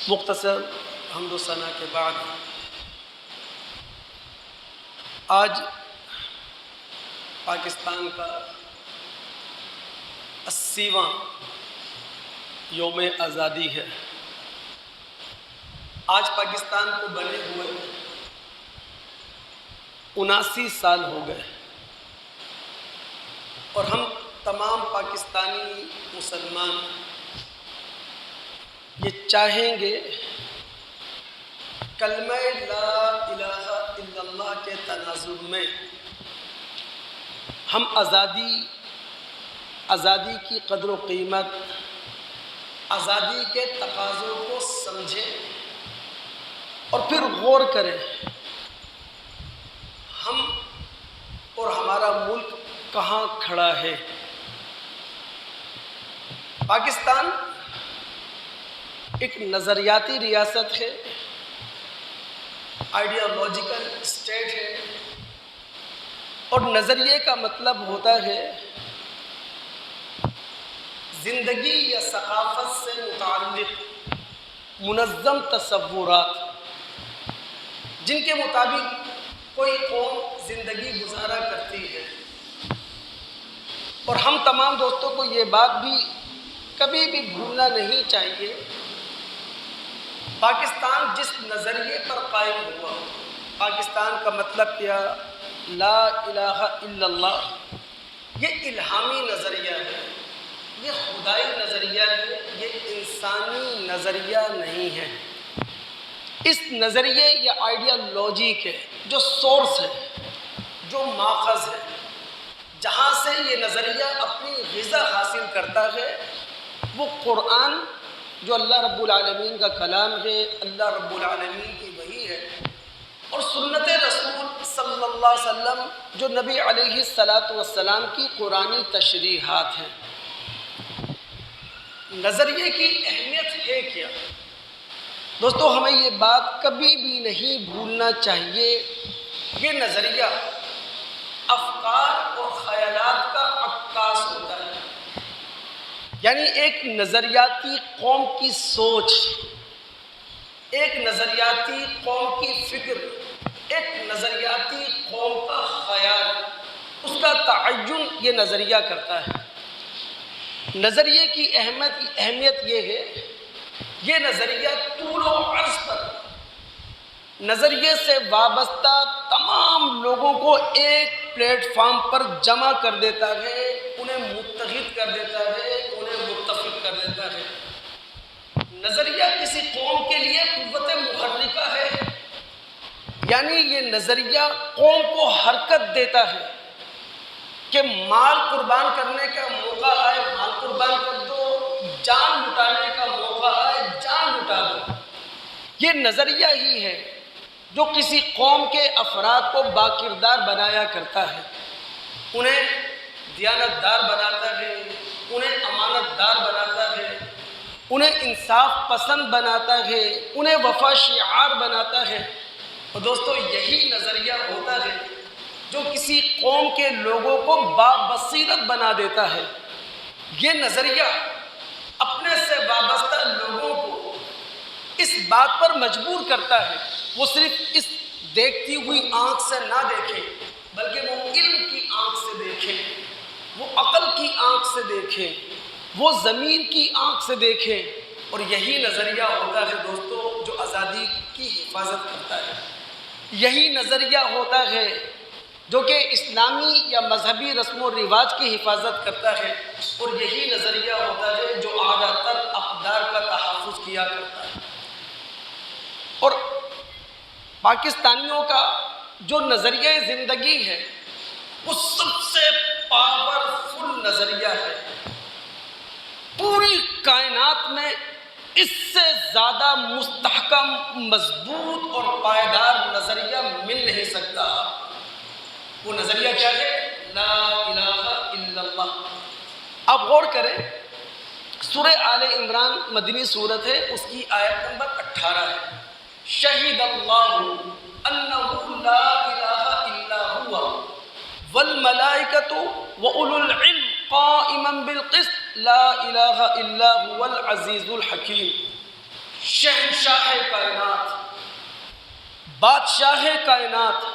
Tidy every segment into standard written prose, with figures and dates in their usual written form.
مختصر حمد و ثنا کے بعد آج پاکستان کا 80واں یوم آزادی ہے۔ آج پاکستان کو بنے ہوئے 79 سال ہو گئے اور ہم تمام پاکستانی مسلمان یہ چاہیں گے کلمہ لا الہ الا اللہ کے تناظر میں ہم آزادی کی قدر و قیمت، آزادی کے تقاضوں کو سمجھیں اور پھر غور کریں ہم اور ہمارا ملک کہاں کھڑا ہے۔ پاکستان ایک نظریاتی ریاست ہے، آئیڈیالوجیکل اسٹیٹ ہے، اور نظریے کا مطلب ہوتا ہے زندگی یا ثقافت سے متعلق منظم تصورات جن کے مطابق کوئی قوم زندگی گزارا کرتی ہے۔ اور ہم تمام دوستوں کو یہ بات بھی کبھی بھی بھولنا نہیں چاہیے، پاکستان جس نظریے پر قائم ہوا، پاکستان کا مطلب کیا، لا الہ الا اللہ، یہ الہامی نظریہ ہے، یہ خدائی نظریہ ہے، یہ انسانی نظریہ نہیں ہے۔ اس نظریے یا آئیڈیالوجی کے جو سورس ہے، جو ماخذ ہے، جہاں سے یہ نظریہ اپنی غذا حاصل کرتا ہے، وہ قرآن جو اللہ رب العالمین کا کلام ہے، اللہ رب العالمین کی وحی ہے، اور سنت رسول صلی اللہ علیہ وسلم جو نبی علیہ السلام کی قرآنی تشریحات ہیں۔ نظریے کی اہمیت ہے کیا؟ دوستو ہمیں یہ بات کبھی بھی نہیں بھولنا چاہیے، یہ نظریہ افکار اور خیالات کا عکاس ہوتا ہے، یعنی ایک نظریاتی قوم کی سوچ، ایک نظریاتی قوم کی فکر، ایک نظریاتی قوم کا خیال، اس کا تعین یہ نظریہ کرتا ہے۔ نظریے کی اہمیت یہ ہے، یہ نظریہ طول و عرض پر نظریے سے وابستہ تمام لوگوں کو ایک پلیٹ فارم پر جمع کر دیتا ہے، انہیں متحد کر دیتا ہے، انہیں متفق کر دیتا ہے۔ نظریہ کسی قوم کے لیے قوت محرکہ ہے، یعنی یہ نظریہ قوم کو حرکت دیتا ہے کہ مال قربان کرنے کا موقع آئے مال قربان کر دو، جان لٹانے کا موقع آئے جان لٹا دو۔ یہ نظریہ ہی ہے جو کسی قوم کے افراد کو باکردار بنایا کرتا ہے، انہیں دیانت دار بناتا ہے، انہیں امانت دار بناتا ہے، انہیں انصاف پسند بناتا ہے، انہیں وفا شعار بناتا ہے۔ اور دوستو یہی نظریہ ہوتا ہے جو کسی قوم کے لوگوں کو بابصیرت بنا دیتا ہے۔ یہ نظریہ اپنے سے وابستہ لوگوں کو اس بات پر مجبور کرتا ہے وہ صرف اس دیکھتی ہوئی آنکھ سے نہ دیکھیں، بلکہ وہ علم کی آنکھ سے دیکھیں، وہ عقل کی آنکھ سے دیکھیں، وہ ضمیر کی آنکھ سے دیکھیں۔ اور یہی نظریہ ہوتا ہے دوستو جو آزادی کی حفاظت کرتا ہے، یہی نظریہ ہوتا ہے جو کہ اسلامی یا مذہبی رسم و رواج کی حفاظت کرتا ہے، اور یہی نظریہ ہوتا ہے جو اعلیٰ تر اقدار کا تحفظ کیا کرتا ہے۔ اور پاکستانیوں کا جو نظریہ زندگی ہے وہ سب سے پاورفل نظریہ ہے، پوری کائنات میں اس سے زیادہ مستحکم، مضبوط اور پائیدار نظریہ مل نہیں سکتا۔ وہ نظریہ کیا ہے؟ لا الہ الا اللہ۔ آپ غور کریں، سورہ آل عمران مدنی سورت ہے، اس کی آیت نمبر 18 ہے، شہد اللہ انہ لا الہ الا ہوا والملائکۃ واولو العلم قائما بالقسط لا الہ الا هو العزیز الحکیم۔ شہنشاہ کائنات، بادشاہ کائنات،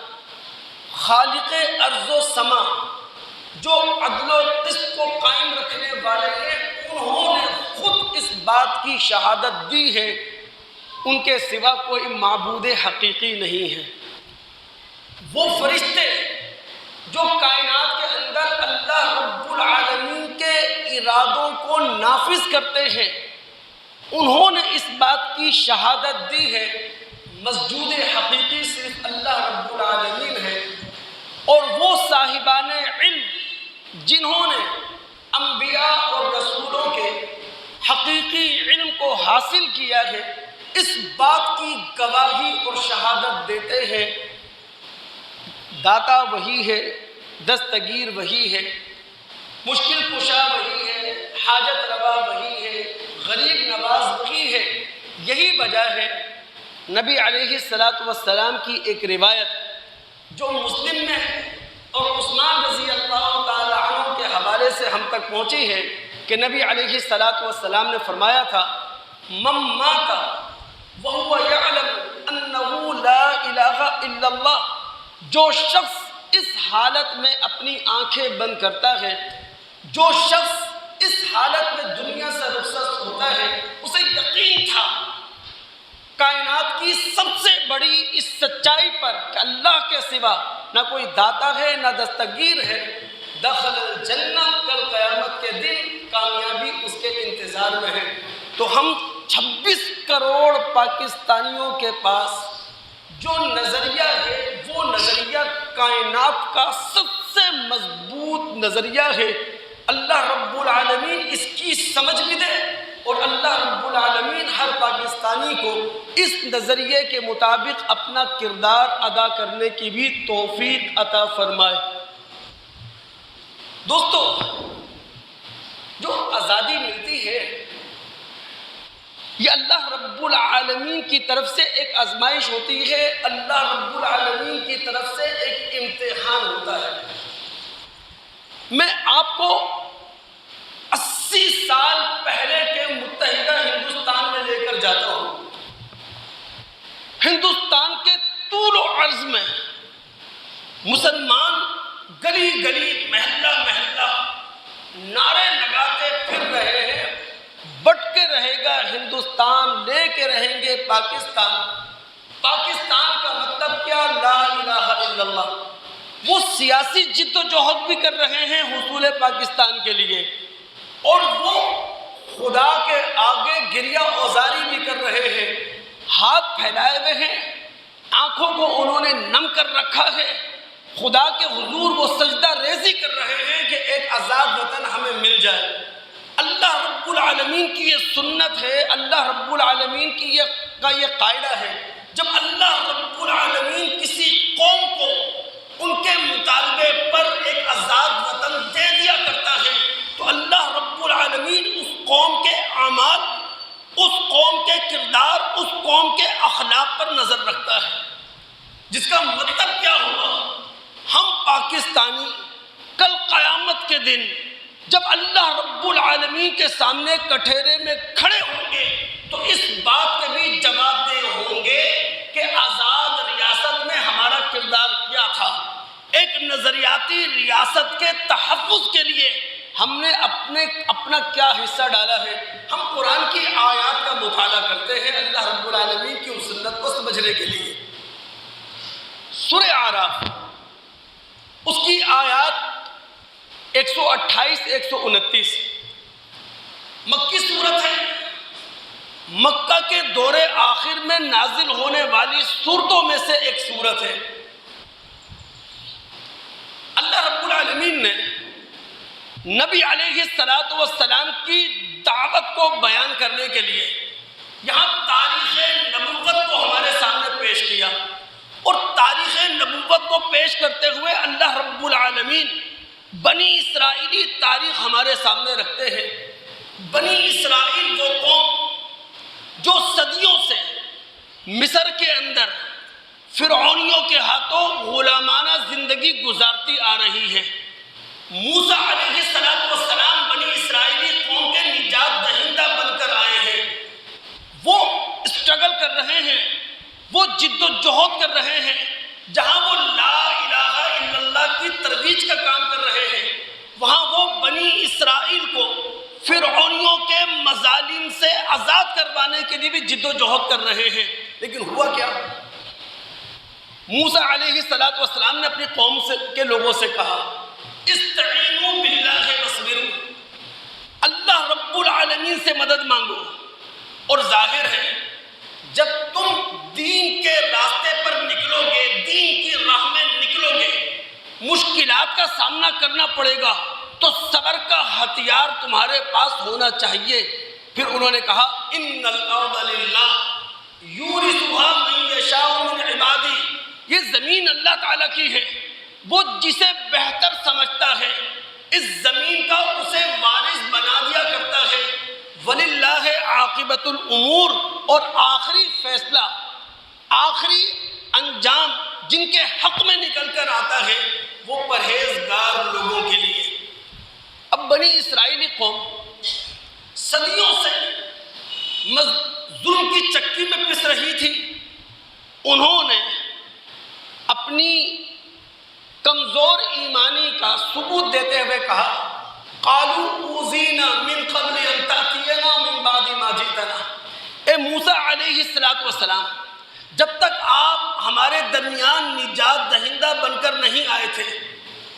خالق ارض و سما، جو عدل و قسط کو قائم رکھنے والے ہیں، انہوں نے خود اس بات کی شہادت دی ہے ان کے سوا کوئی معبود حقیقی نہیں ہے۔ وہ فرشتے جو کائنات کے اندر اللہ رب العالمین کے ارادوں کو نافذ کرتے ہیں، انہوں نے اس بات کی شہادت دی ہے مسجود حقیقی صرف اللہ رب العالمین ہے، اور وہ صاحبان علم جنہوں نے انبیاء اور رسولوں کے حقیقی علم کو حاصل کیا ہے، اس بات کی گواہی اور شہادت دیتے ہیں داتا وہی ہے، دستگیر وہی ہے، مشکل کشا وہی ہے، حاجت روا وہی ہے، غریب نواز وہی ہے۔ یہی وجہ ہے نبی علیہ السلام کی ایک روایت جو مسلم میں ہے اور عثمان رضی اللہ تعالی عنہ کے حوالے سے ہم تک پہنچی ہے کہ نبی علیہ السلام نے فرمایا تھا، من مات وهو يعلم انه لا الہ الا اللہ، جو شخص اس حالت میں اپنی آنکھیں بند کرتا ہے، جو شخص اس حالت میں دنیا سے رخصت ہوتا ہے، اسے یقین تھا کائنات کی سب سے بڑی اس سچائی پر کہ اللہ کے سوا نہ کوئی داتا ہے نہ دستگیر ہے، دخل الجنہ، کل قیامت کے دن کامیابی اس کے انتظار میں ہے۔ تو ہم 26 کروڑ پاکستانیوں کے پاس جو نظریہ ہے وہ نظریہ کائنات کا سب سے مضبوط نظریہ ہے۔ اللہ رب العالمین اس کی سمجھ بھی دے اور اللہ رب العالمین ہر پاکستانی کو اس نظریے کے مطابق اپنا کردار ادا کرنے کی بھی توفیق عطا فرمائے۔ دوستو، جو آزادی ملتی ہے یہ اللہ رب العالمین کی طرف سے ایک آزمائش ہوتی ہے، اللہ رب العالمین کی طرف سے ایک امتحان ہوتا ہے۔ میں آپ کو 80 سال پہلے کے متحدہ ہندوستان میں لے کر جاتا ہوں۔ ہندوستان کے طول و عرض میں مسلمان گلی گلی، محلہ محلہ نعرے لگاتے پھر رہے ہیں، بٹ کے رہے گا ہندوستان، لے کے رہیں گے پاکستان۔ پاکستان کا مطلب کیا؟ لا الہ الا اللہ۔ وہ سیاسی جد و جہد بھی کر رہے ہیں حصول پاکستان کے لیے، اور وہ خدا کے آگے گریہ اوزاری بھی کر رہے ہیں، ہاتھ پھیلائے ہوئے ہیں، آنکھوں کو انہوں نے نم کر رکھا ہے، خدا کے حضور وہ سجدہ ریزی کر رہے ہیں کہ ایک آزاد وطن ہمیں مل جائے۔ اللہ رب العالمین کی یہ سنت ہے، اللہ رب العالمین کی یہ قاعدہ ہے، جب اللہ رب العالمین کسی قوم کو ان کے مطالبے پر ایک آزاد وطن دے دیا کرتا ہے تو اللہ رب العالمین اس قوم کے اعمال، اس قوم کے کردار، اس قوم کے اخلاق پر نظر رکھتا ہے، جس کا مطلب کیا ہوا؟ ہم پاکستانی کل قیامت کے دن جب اللہ رب العالمین کے سامنے کٹہرے میں کھڑے ہوں گے تو اس بات کے بھی جواب دہ ہوں گے کہ آزاد ریاست میں ہمارا کردار کیا تھا۔ ایک نظریاتی ریاست کے تحفظ کے لیے ہم نے اپنا کیا حصہ ڈالا ہے۔ ہم قرآن کی آیات کا مطالعہ کرتے ہیں اللہ رب العالمین کی اس سنت کو سمجھنے کے لیے۔ سورہ اعراف، اس کی آیات 128 129 مکی صورت ہے، مکہ کے دور آخر میں نازل ہونے والی صورتوں میں سے ایک صورت ہے۔ اللہ رب العالمین نے نبی علیہ السلام کی دعوت کو بیان کرنے کے لیے یہاں تاریخ نبوت کو ہمارے سامنے پیش کیا، اور تاریخ نبوت کو پیش کرتے ہوئے اللہ رب العالمین بنی اسرائیلی تاریخ ہمارے سامنے رکھتے ہیں۔ بنی اسرائیل وہ قوم جو صدیوں سے مصر کے اندر فرعونیوں کے ہاتھوں غلامانہ زندگی گزارتی آ رہی ہے۔ موسیٰ علیہ السلام بنی اسرائیلی قوم کے نجات دہندہ بن کر آئے ہیں۔ وہ کر رہے ہیں، وہ جد و جہد کر رہے ہیں، جہاں وہ لا الہ الا اللہ کی ترویج کا کام کر رہے ہیں، وہاں وہ بنی اسرائیل کو فرعونیوں کے مظالم سے آزاد کروانے کے لیے بھی جد و جہد کر رہے ہیں۔ لیکن ہوا کیا؟ موسیٰ علیہ السلام نے اپنی قوم کے لوگوں سے کہا استعینوا باللہ واصبروا، اللہ رب العالمین سے مدد مانگو۔ اور ظاہر ہے جب تم دین کے راستے پر نکلو گے، دین کی راہ میں نکلو گے، مشکلات کا سامنا کرنا پڑے گا تو صبر کا ہتھیار تمہارے پاس ہونا چاہیے۔ پھر انہوں نے کہا ان الارض للہ یورثها من یشاء من عبادی، یہ زمین اللہ تعالیٰ کی ہے، وہ جسے بہتر سمجھتا ہے اس زمین کا اسے وارث بنا دیا کرتا ہے۔ وَلِلَّهِ عَاقِبَةُ الْأُمُورِ، اور آخری فیصلہ، آخری انجام جن کے حق میں نکل کر آتا ہے وہ پرہیزگار لوگوں کے لیے۔ اب بنی اسرائیلی قوم صدیوں سے ظلم کی چکی میں پس رہی تھی، انہوں نے اپنی کمزور ایمانی کا ثبوت دیتے ہوئے کہا قالوا اوذینا من قبل ان تأتینا من بعد ما جئتنا، اے موسیٰ علیہ السلام، جب تک آپ ہمارے درمیان نجات دہندہ بن کر نہیں آئے تھے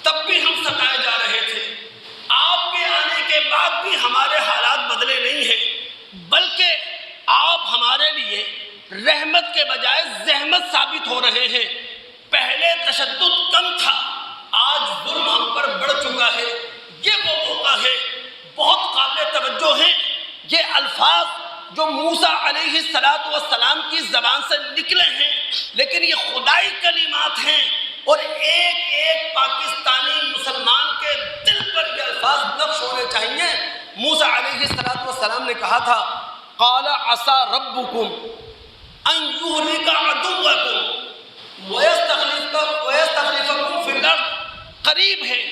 تب بھی ہم ستائے جا رہے تھے، آپ کے آنے کے بعد بھی ہمارے حالات بدلے نہیں ہیں، بلکہ آپ ہمارے لیے رحمت کے بجائے زحمت ثابت ہو رہے ہیں۔ پہلے تشدد کم تھا، آج ظلم ہم پر بڑھ چکا ہے۔ یہ وہ موقع ہے، بہت قابل توجہ ہیں یہ الفاظ جو موسیٰ علیہ السلام کی زبان سے نکلے ہیں، لیکن یہ خدائی کلمات ہیں اور ایک ایک پاکستانی مسلمان کے دل پر یہ الفاظ نقش ہونے چاہیے۔ موسیٰ علیہ السلام نے کہا تھا قال عسى ربكم ان يهلك عدوكم ويستخلفكم في الارض، قریب ہے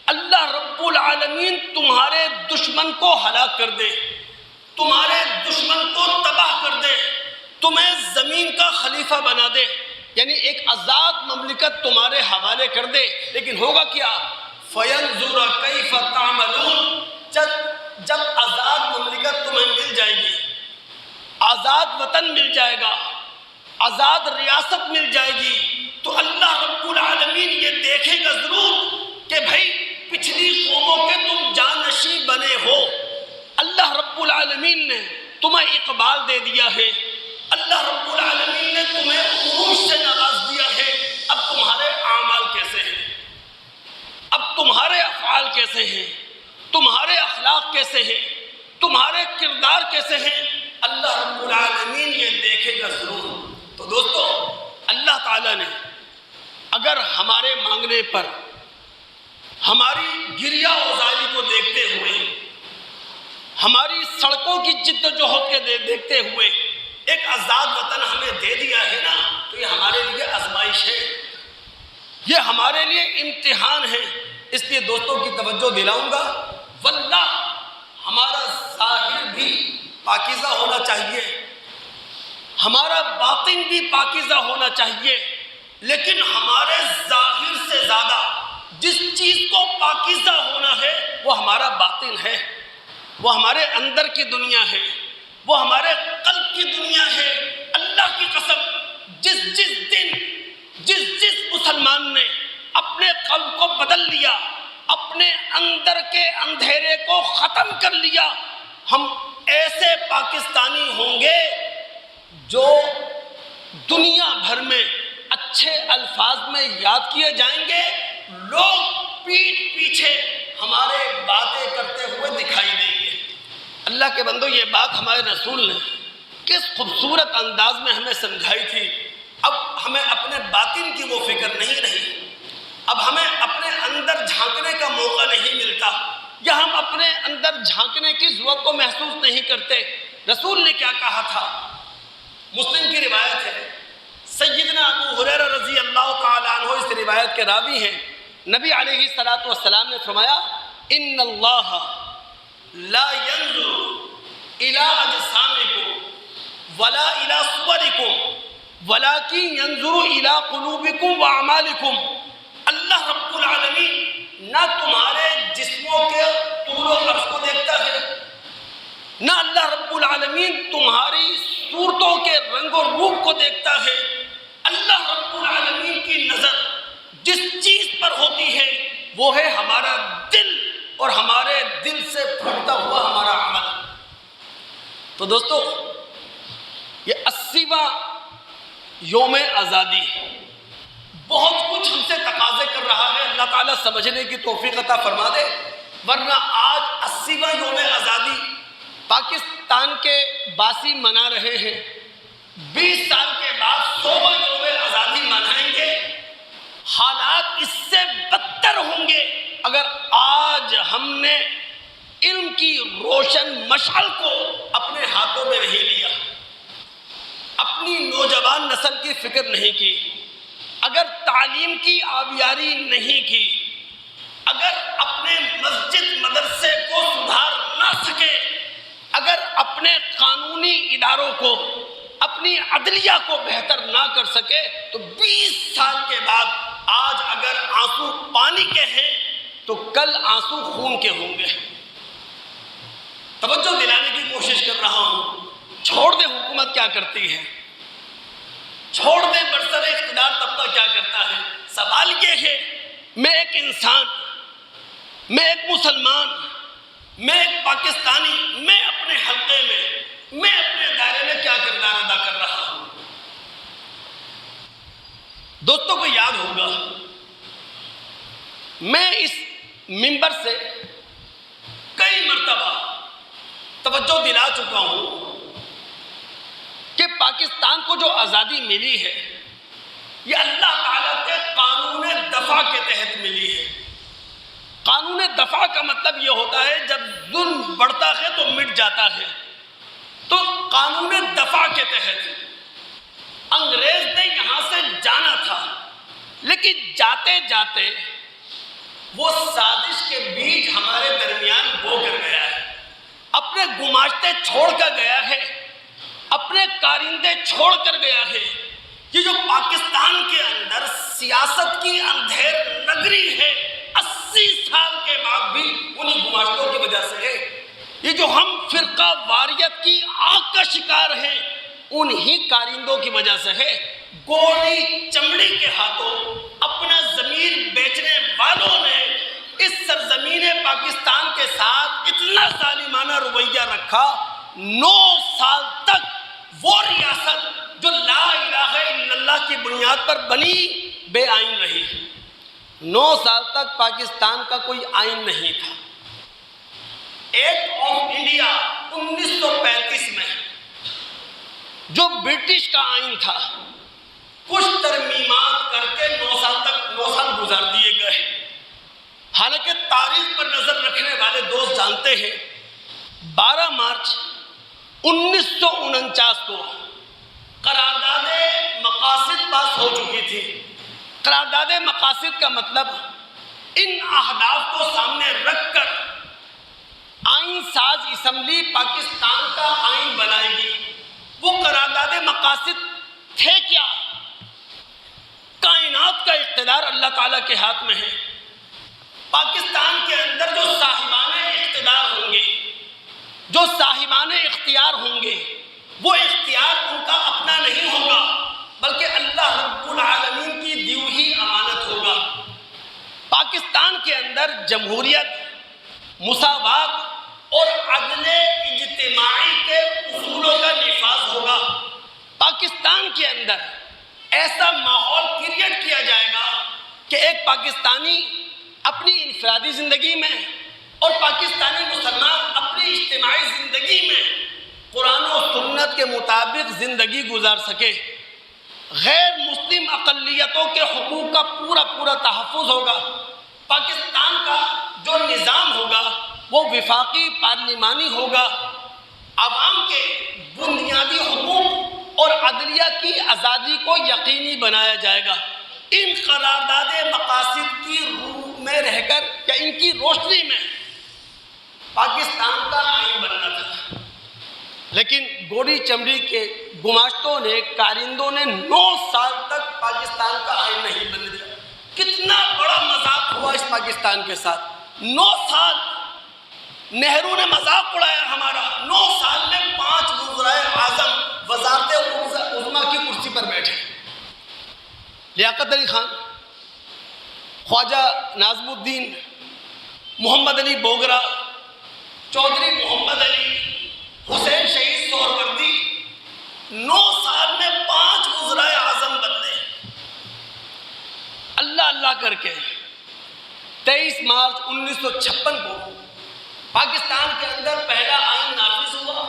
اللہ رب العالمین تمہارے دشمن کو ہلاک کر دے، تمہارے دشمن کو تباہ کر دے، تمہیں زمین کا خلیفہ بنا دے، یعنی ایک آزاد مملکت تمہارے حوالے کر دے۔ لیکن ہوگا کیا؟ فَيَنْظُرَ كَيْفَ تَعْمَلُونَ، جب آزاد مملکت تمہیں مل جائے گی، آزاد وطن مل جائے گا، آزاد ریاست مل جائے گی، تو اللہ رب العالمین یہ دیکھے گا ضرور کہ بھائی پچھلی قوموں کے تم جانشین بنے ہو، اللہ رب العالمین نے تمہیں اقبال دے دیا ہے، اللہ رب العالمین نے تمہیں عروج سے نواز دیا ہے، اب تمہارے اعمال کیسے ہیں، اب تمہارے افعال کیسے ہیں، تمہارے اخلاق کیسے ہیں، تمہارے کردار کیسے ہیں، اللہ رب العالمین یہ دیکھے گا ضرور۔ تو دوستو، اللہ تعالیٰ نے اگر ہمارے مانگنے پر، ہماری گریہ اوزاری کو دیکھتے ہوئے، ہماری سڑکوں کی جد و جہد کے دیکھتے ہوئے ایک آزاد وطن ہمیں دے دیا ہے نا، تو یہ ہمارے لیے آزمائش ہے، یہ ہمارے لیے امتحان ہے۔ اس لیے دوستوں کی توجہ دلاؤں گا، واللہ ہمارا ظاہر بھی پاکیزہ ہونا چاہیے، ہمارا باطن بھی پاکیزہ ہونا چاہیے، لیکن ہمارے ظاہر سے زیادہ جس چیز کو پاکیزہ ہونا ہے وہ ہمارا باطن ہے، وہ ہمارے اندر کی دنیا ہے، وہ ہمارے قلب کی دنیا ہے۔ اللہ کی قسم، جس دن جس مسلمان نے اپنے قلب کو بدل لیا، اپنے اندر کے اندھیرے کو ختم کر لیا، ہم ایسے پاکستانی ہوں گے جو دنیا بھر میں اچھے الفاظ میں یاد کیے جائیں گے، لوگ پیٹھ پیچھے ہمارے باتیں کرتے ہوئے دکھائی دیں گے۔ اللہ کے بندو، یہ بات ہمارے رسول نے کس خوبصورت انداز میں ہمیں سمجھائی تھی۔ اب ہمیں اپنے باطن کی وہ فکر نہیں رہی، اب ہمیں اپنے اندر جھانکنے کا موقع نہیں ملتا، یا ہم اپنے اندر جھانکنے کی ضرورت کو محسوس نہیں کرتے۔ رسول نے کیا کہا تھا؟ مسلم کی روایت ہے، سیدنا ابو ہریرہ رضی اللہ تعالیٰ عنہ اس روایت کے راوی ہیں، نبی علیہ السلام نے فرمایا ان اللہ لا ينظر الى اجسامکم ولا الی صورکم ولکن ینظر الی قلوبکم واعمالکم، اللہ رب العالمین نہ تمہارے جسموں کے طول و عرض کو دیکھتا ہے، نہ اللہ رب العالمین تمہاری صورتوں کے رنگ و روپ کو دیکھتا ہے۔ اللہ رب العالمین کی نظر جس چیز پر ہوتی ہے وہ ہے ہمارا دل، اور ہمارے دل سے پھوٹتا ہوا ہمارا عمل۔ تو دوستو، یہ 80واں یوم آزادی بہت کچھ ہم سے تقاضے کر رہا ہے، اللہ تعالیٰ سمجھنے کی توفیق عطا فرما دے، ورنہ آج 80واں یوم آزادی پاکستان کے باسی منا رہے ہیں، 20 سال کے بعد 100واں یوم آزادی منائیں گے۔ حالات اس سے بدتر ہوں گے اگر آج ہم نے علم کی روشن مشعل کو اپنے ہاتھوں میں نہیں لیا، اپنی نوجوان نسل کی فکر نہیں کی، اگر تعلیم کی آبیاری نہیں کی، اگر اپنے مسجد مدرسے کو سدھار نہ سکے، اگر اپنے قانونی اداروں کو، اپنی عدلیہ کو بہتر نہ کر سکے، تو 20 سال کے بعد آج اگر آنسو پانی کے ہیں تو کل آنسو خون کے ہوں گے۔ توجہ دلانے کی کوشش کر رہا ہوں، چھوڑ دے حکومت کیا کرتی ہے، چھوڑ دے برسر اقتدار طبقہ کیا کرتا ہے، سوال یہ ہے میں ایک انسان، میں ایک مسلمان، میں ایک پاکستانی، میں اپنے حلقے میں، میں اپنے دائرے میں کیا کردار ادا کر رہا ہوں۔ دوستوں کو یاد ہوگا میں اس منبر سے کئی مرتبہ توجہ دلا چکا ہوں کہ پاکستان کو جو آزادی ملی ہے یہ اللہ تعالیٰ کے قانون دفاع کے تحت ملی ہے۔ قانون دفاع کا مطلب یہ ہوتا ہے جب ظلم بڑھتا ہے تو مٹ جاتا ہے، تو قانون دفاع کے تحت انگریز نے یہاں سے جانا تھا، لیکن جاتے جاتے وہ سازش کے بیج ہمارے درمیان بو کر گیا ہے، اپنے گماشتے چھوڑ کر گیا ہے، اپنے کارندے چھوڑ کر گیا ہے۔ یہ جو پاکستان کے اندر سیاست کی اندھیر نگری ہے، 80 سال کے بعد بھی انہی گماشتوں کی وجہ سے ہے۔ یہ جو ہم فرقہ واریت کی آگ کا شکار ہیں انہی کارندوں کی وجہ سے ہے۔ گولی چمڑی کے ہاتھوں اپنا ضمیر بیچنے والوں نے اس سرزمین پاکستان کے ساتھ اتنا ظالمانہ رویہ رکھا، 9 سال تک وہ ریاست جو لا الہ الا اللہ کی بنیاد پر بنی بے آئین رہی۔ 9 سال تک پاکستان کا کوئی آئین نہیں تھا۔ ایکٹ آف انڈیا 1935 میں جو برٹش کا آئین تھا، کچھ ترمیمات کر کے 9 سال گزار دیے گئے۔ حالانکہ تاریخ پر نظر رکھنے والے دوست جانتے ہیں 12 مارچ 1949 کو قرارداد مقاصد پاس ہو چکی تھی۔ قرارداد مقاصد کا مطلب ان اہداف کو سامنے رکھ کر آئین ساز اسمبلی پاکستان کا آئین بنائے گی۔ وہ قرارداد مقاصد تھے کیا؟ کائنات کا اقتدار اللہ تعالیٰ کے ہاتھ میں ہے۔ پاکستان کے اندر جو صاحبان اقتدار ہوں گے، جو صاحبان اختیار ہوں گے، وہ اختیار ان کا اپنا نہیں ہوگا بلکہ اللہ رب العالمین کی دی ہوئی امانت ہوگا۔ پاکستان کے اندر جمہوریت، مساوات اور عدل اجتماعی کے اصولوں کا نفاذ ہوگا۔ پاکستان کے اندر ایسا ماحول کریٹ کیا جائے گا کہ ایک پاکستانی اپنی انفرادی زندگی میں اور پاکستانی مسلمان اپنی اجتماعی زندگی میں قرآن و سنت کے مطابق زندگی گزار سکے۔ غیر مسلم اقلیتوں کے حقوق کا پورا تحفظ ہوگا۔ پاکستان کا جو نظام ہوگا وہ وفاقی پارلیمانی ہوگا۔ عوام کے بنیادی حقوق اور عدلیہ کی آزادی کو یقینی بنایا جائے گا۔ ان قرارداد مقاصد کی روح میں رہ کر یا ان کی روشنی میں پاکستان کا آئین بننا تھا۔ لیکن گوڑی چمڑی کے گماشتوں نے، کارندوں نے 9 سال تک پاکستان کا آئین نہیں بننے دیا۔ کتنا بڑا مذاق ہوا اس پاکستان کے ساتھ۔ 9 سال نہرو نے مذاق اڑایا ہمارا۔ 9 سال میں 5 وزرائے اعظم وزارت عظمیٰ کی کرسی پر بیٹھے۔ لیاقت علی خان، خواجہ ناظم الدین، محمد علی بوگرا، چودھری محمد علی، حسین شہید سہروردی، 9 سال میں 5 وزرائے اعظم بدلے۔ اللہ اللہ کر کے 23 مارچ 1956 کو پاکستان کے اندر پہلا آئین نافذ ہوا۔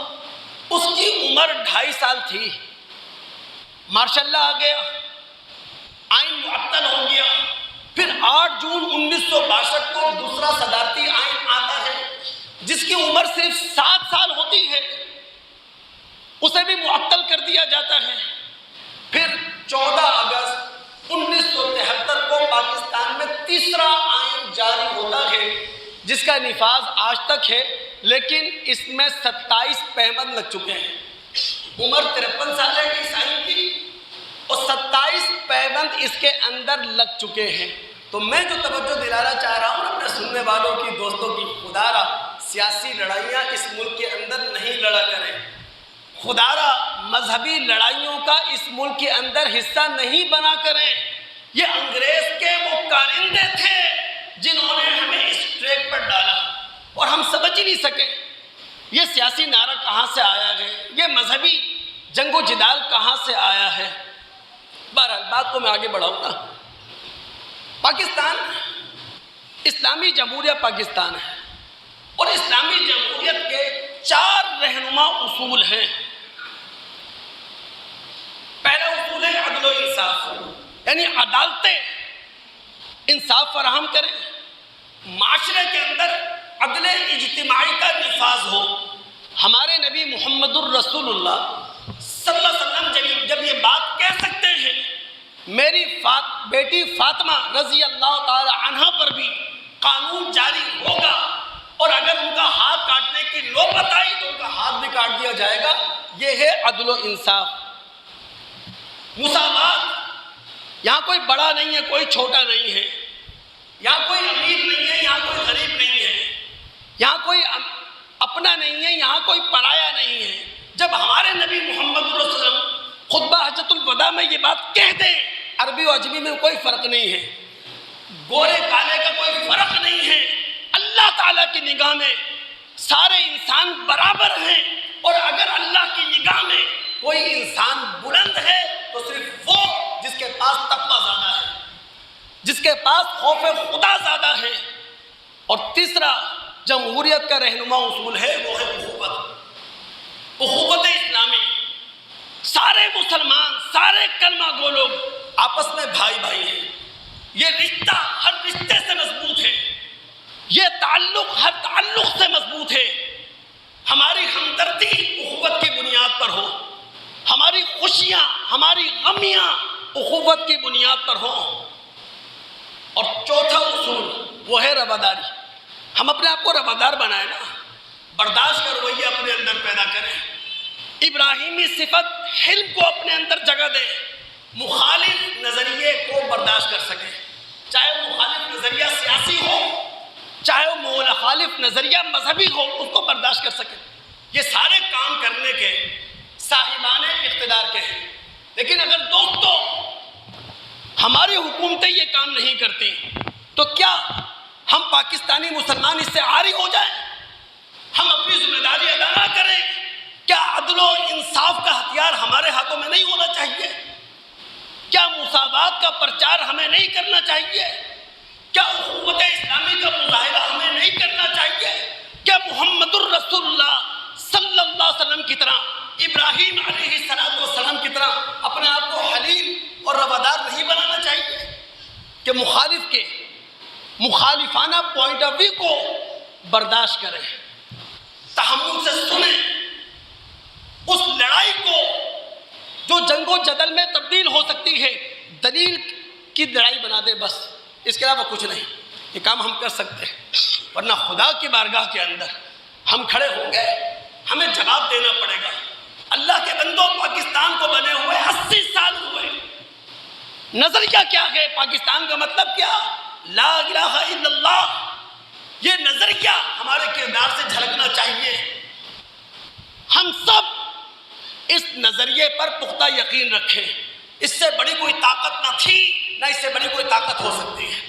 اس کی عمر 2.5 سال تھی۔ ماشاء اللہ آ گیا، آئین معطل ہو گیا۔ پھر 8 جون 1962 کو دوسرا صدارتی آئین آتا ہے جس کی عمر صرف 7 سال ہوتی ہے، اسے بھی معطل کر دیا جاتا ہے۔ پھر 14 اگست 1973 کو پاکستان میں تیسرا آئین جاری ہوتا ہے جس کا نفاذ آج تک ہے، لیکن اس میں 27 پیوند لگ چکے ہیں۔ عمر 53 سال ہے اس آئین کی اور 27 پیوند اس کے اندر لگ چکے ہیں۔ تو میں جو توجہ دلانا چاہ رہا ہوں اپنے سننے والوں کی، دوستوں کی، خدا را سیاسی لڑائیاں اس ملک کے اندر نہیں لڑا کریں۔ خدا را مذہبی لڑائیوں کا اس ملک کے اندر حصہ نہیں بنا کریں۔ یہ انگریز کے وہ کارندے تھے جنہوں نے ہمیں اس ٹریک پر ڈالا اور ہم سمجھ ہی نہیں سکے یہ سیاسی نعرہ کہاں سے آیا ہے، یہ مذہبی جنگ و جدال کہاں سے آیا ہے۔ بہرحال بات کو میں آگے بڑھاؤں گا۔ پاکستان اسلامی جمہوریہ پاکستان ہے اور اسلامی جمہوریت کے 4 رہنما اصول ہیں۔ پہلا اصول ہے عدل و انصاف، یعنی عدالتیں انصاف فراہم کریں، معاشرے کے اندر عدل اجتماعی کا نفاذ ہو۔ ہمارے نبی محمد الرسول اللہ صلی اللہ علیہ وسلم جب یہ بات کہہ سکتے ہیں میری بیٹی فاطمہ رضی اللہ تعالی عنہ پر بھی قانون جاری ہوگا اور اگر ان کا ہاتھ کاٹنے کی نوبت آئی تو ان کا ہاتھ بھی کاٹ دیا جائے گا، یہ ہے عدل و انصاف۔ مساوات، یہاں کوئی بڑا نہیں ہے، کوئی چھوٹا نہیں ہے، یہاں کوئی امیر نہیں ہے، یہاں کوئی غریب نہیں ہے، یہاں کوئی اپنا نہیں ہے، یہاں کوئی پرایا نہیں ہے۔ جب ہمارے نبی محمد صلی اللہ علیہ وسلم خطبہ حجۃ الوداع میں یہ بات کہہ دیں، عربی و عجمی میں کوئی فرق نہیں ہے، گورے کالے کا کوئی فرق نہیں ہے، اللہ تعالیٰ کی نگاہ میں سارے انسان برابر ہیں، اور اگر اللہ کی نگاہ میں کوئی انسان بلند ہے تو صرف وہ جس کے پاس تقویٰ زیادہ ہے، جس کے پاس خوف خدا زیادہ ہے۔ اور تیسرا جمہوریت کا رہنما اصول ہے وہ ہے اخوت اسلامی۔ سارے مسلمان، سارے کلمہ گو لوگ آپس میں بھائی بھائی ہیں، یہ رشتہ ہر رشتے سے مضبوط ہے، یہ تعلق ہر تعلق سے مضبوط ہے۔ ہماری ہمدردی اخوت کی بنیاد پر ہو، ہماری خوشیاں، ہماری غمیاں اخوت کی بنیاد پر ہوں۔ اور چوتھا اصول وہ ہے رواداری۔ ہم اپنے آپ کو روادار بنائیں نا، برداشت کا رویہ اپنے اندر پیدا کریں، ابراہیمی صفت حلم کو اپنے اندر جگہ دیں، مخالف نظریے کو برداشت کر سکیں، چاہے وہ مخالف نظریہ سیاسی ہو، چاہے وہ مخالف نظریہ مذہبی ہو، اس کو برداشت کر سکیں۔ یہ سارے کام کرنے کے صاحبان اقتدار کے ہیں۔ لیکن اگر دوستوں ہماری حکومتیں یہ کام نہیں کرتی تو کیا ہم پاکستانی مسلمان اس سے عاری ہو جائیں؟ ہم اپنی ذمہ داری ادا نہ کریں؟ کیا عدل و انصاف کا ہتھیار ہمارے ہاتھوں میں نہیں ہونا چاہیے؟ کیا مساوات کا پرچار ہمیں نہیں کرنا چاہیے؟ کیا اخوت اسلامی کا مظاہرہ ہمیں نہیں کرنا چاہیے؟ کیا محمد الرسول اللہ صلی اللہ علیہ وسلم کی طرح، ابراہیم علیہ السلام کی طرح اپنے آپ کو حلیم اور روادار نہیں بنانا چاہیے کہ مخالف کے مخالفانہ پوائنٹ آف ویو کو برداشت کریں، تحمل سے سنیں، اس لڑائی کو جو جنگ و جدل میں تبدیل ہو سکتی ہے دلیل کی لڑائی بنا دے، بس اس کے علاوہ کچھ نہیں۔ یہ کام ہم کر سکتے ہیں، ورنہ خدا کی بارگاہ کے اندر ہم کھڑے ہوں گے، ہمیں جواب دینا پڑے گا۔ اللہ کے بندوں، پاکستان کو بنے ہوئے 80 سال ہوئے۔ نظریہ کیا ہے پاکستان کا؟ مطلب کیا؟ لا الہ الا اللہ۔ یہ نظریہ ہمارے کردار سے جھلکنا چاہیے۔ ہم سب اس نظریے پر پختہ یقین رکھیں۔ اس سے بڑی کوئی طاقت نہ تھی، نہ اس سے بڑی کوئی طاقت ہو سکتی ہے۔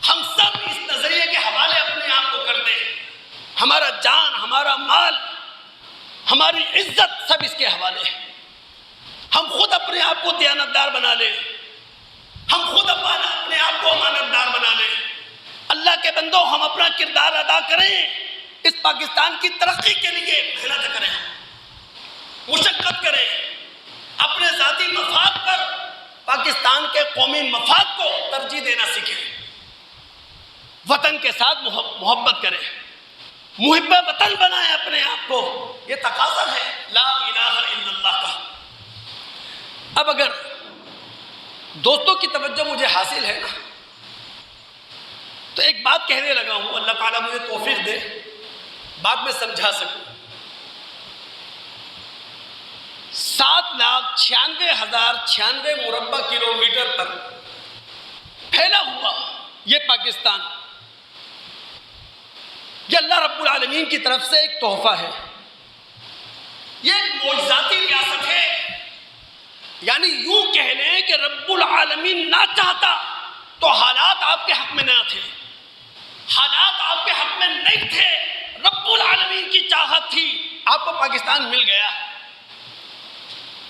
ہم سب اس نظریے کے حوالے اپنے آپ کو کر دیں۔ ہمارا جان، ہمارا مال، ہماری عزت سب اس کے حوالے ہے۔ ہم خود اپنے آپ کو دیانتدار بنا لیں، ہم خود اپنے آپ کو امانتدار بنا لیں۔ اللہ کے بندوں، ہم اپنا کردار ادا کریں، اس پاکستان کی ترقی کے لیے محنت کریں، مشقت کریں، اپنے ذاتی مفاد پر پاکستان کے قومی مفاد کو ترجیح دینا سیکھیں، وطن کے ساتھ محبت کریں، محب وطن بنائیں اپنے آپ کو۔ یہ تقاضا ہے لا الہ الا اللہ کا۔ اب اگر دوستوں کی توجہ مجھے حاصل ہے نا، تو ایک بات کہنے لگا ہوں، اللہ تعالیٰ مجھے توفیق دے بعد میں سمجھا سکوں۔ 7,96,096 مربع کلومیٹر پر پھیلا ہوا یہ پاکستان، یہ اللہ رب العالمین کی طرف سے ایک تحفہ ہے، یہ ایک معجزاتی ریاست ہے۔ یعنی یوں کہہ لیں کہ رب العالمین نہ چاہتا تو حالات آپ کے حق میں نہ تھے، حالات آپ کے حق میں نہیں تھے، رب العالمین کی چاہت تھی، آپ کو پاکستان مل گیا۔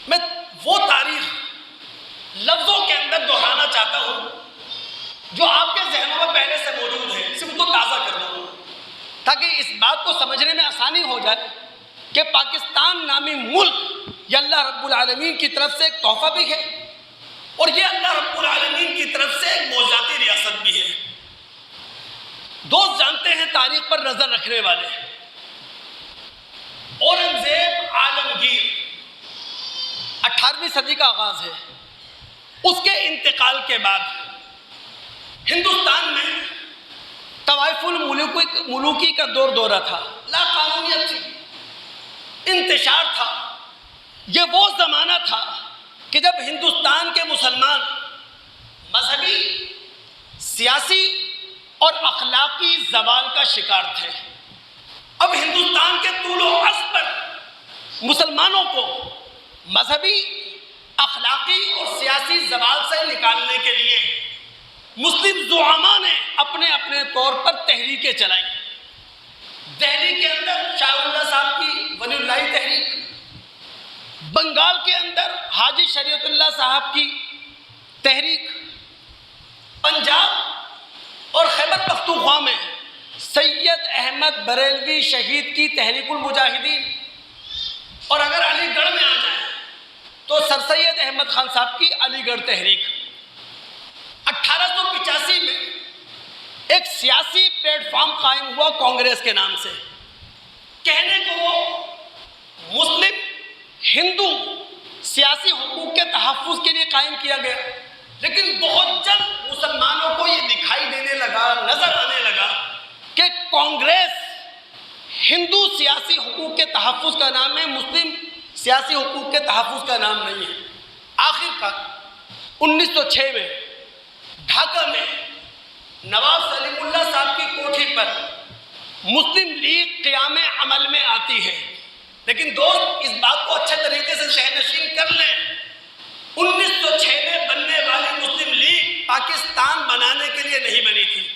میں وہ تاریخ لفظوں کے اندر دہرانا چاہتا ہوں جو آپ کے ذہنوں میں پہلے سے موجود ہے، صرف اس کو تازہ کر دوں تاکہ اس بات کو سمجھنے میں آسانی ہو جائے کہ پاکستان نامی ملک یہ اللہ رب العالمین کی طرف سے ایک تحفہ بھی ہے، اور یہ اللہ رب العالمین کی طرف سے ایک معجزاتی ریاست بھی ہے۔ دوست جانتے ہیں تاریخ پر نظر رکھنے والے، اورنگزیب عالمگیر 18ویں صدی کا آغاز ہے، اس کے انتقال کے بعد ہندوستان میں طوائف الملوکی کا دورہ تھا، لا قانونیت تھی، انتشار تھا۔ یہ وہ زمانہ تھا کہ جب ہندوستان کے مسلمان مذہبی، سیاسی اور اخلاقی زوال کا شکار تھے۔ اب ہندوستان کے طول و عرض پر مسلمانوں کو مذہبی، اخلاقی اور سیاسی زوال سے نکالنے کے لیے مسلم زعماء نے اپنے اپنے طور پر تحریکیں چلائیں۔ دہلی کے اندر شاہ اللہ صاحب کی ولی اللہ تحریک، بنگال کے اندر حاجی شریعت اللہ صاحب کی تحریک، پنجاب اور خیبر پختونخوا میں سید احمد بریلوی شہید کی تحریک المجاہدین، اور اگر علی گڑھ میں آ جائیں تو سر سید احمد خان صاحب کی علی گڑھ تحریک۔ 1885 میں ایک سیاسی پلیٹ فارم قائم ہوا کانگریس کے نام سے، کہنے کو وہ مسلم ہندو سیاسی حقوق کے تحفظ کے لیے قائم کیا گیا، لیکن بہت جلد مسلمانوں کو یہ دکھائی دینے لگا، نظر آنے لگا کہ کانگریس ہندو سیاسی حقوق کے تحفظ کا نام ہے، مسلم سیاسی حقوق کے تحفظ کا نام نہیں ہے۔ آخر کار 1906 میں ڈھاکہ میں نواب سلیم اللہ صاحب کی کوٹھی پر مسلم لیگ قیام عمل میں آتی ہے، لیکن دوست اس بات کو اچھے طریقے سے ذہن نشین کر لیں، 1906 میں بننے والی مسلم لیگ پاکستان بنانے کے لیے نہیں بنی تھی،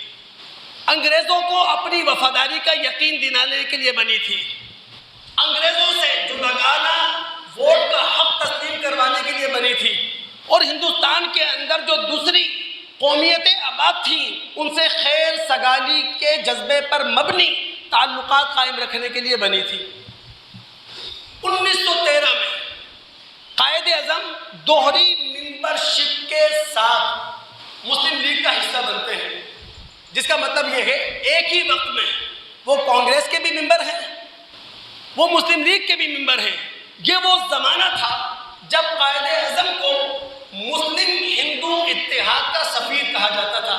انگریزوں کو اپنی وفاداری کا یقین دلانے کے لیے بنی تھی، انگریزوں سے جداگانہ ووٹ کا حق تسلیم کروانے کے لیے بنی تھی، اور ہندوستان کے اندر جو دوسری قومیتیں آباد تھیں ان سے خیر سگالی کے جذبے پر مبنی تعلقات قائم رکھنے کے لیے بنی تھی۔ 1913 میں قائد اعظم دوہری ممبرشپ کے ساتھ مسلم لیگ کا حصہ بنتے ہیں، جس کا مطلب یہ ہے ایک ہی وقت میں وہ کانگریس کے بھی ممبر ہیں، وہ مسلم لیگ کے بھی ممبر ہیں۔ یہ وہ زمانہ تھا جب قائد اعظم کو مسلم ہندو اتحاد کا سفیر کہا جاتا تھا۔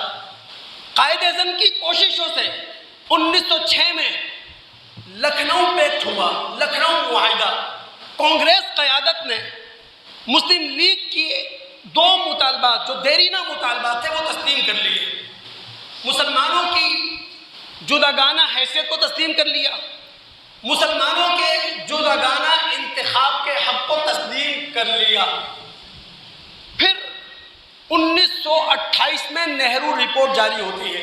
قائد اعظم کی کوششوں سے 1906 میں لکھنؤ پیکٹ ہوا، لکھنؤ معاہدہ، کانگریس قیادت نے مسلم لیگ کی دو مطالبات جو دیرینہ مطالبات تھے وہ تسلیم کر لیے، مسلمانوں کی جداگانہ حیثیت کو تسلیم کر لیا، مسلمانوں کے جداگانہ انتخاب کے حق کو تسلیم کر لیا۔ پھر 1928 میں نہرو رپورٹ جاری ہوتی ہے،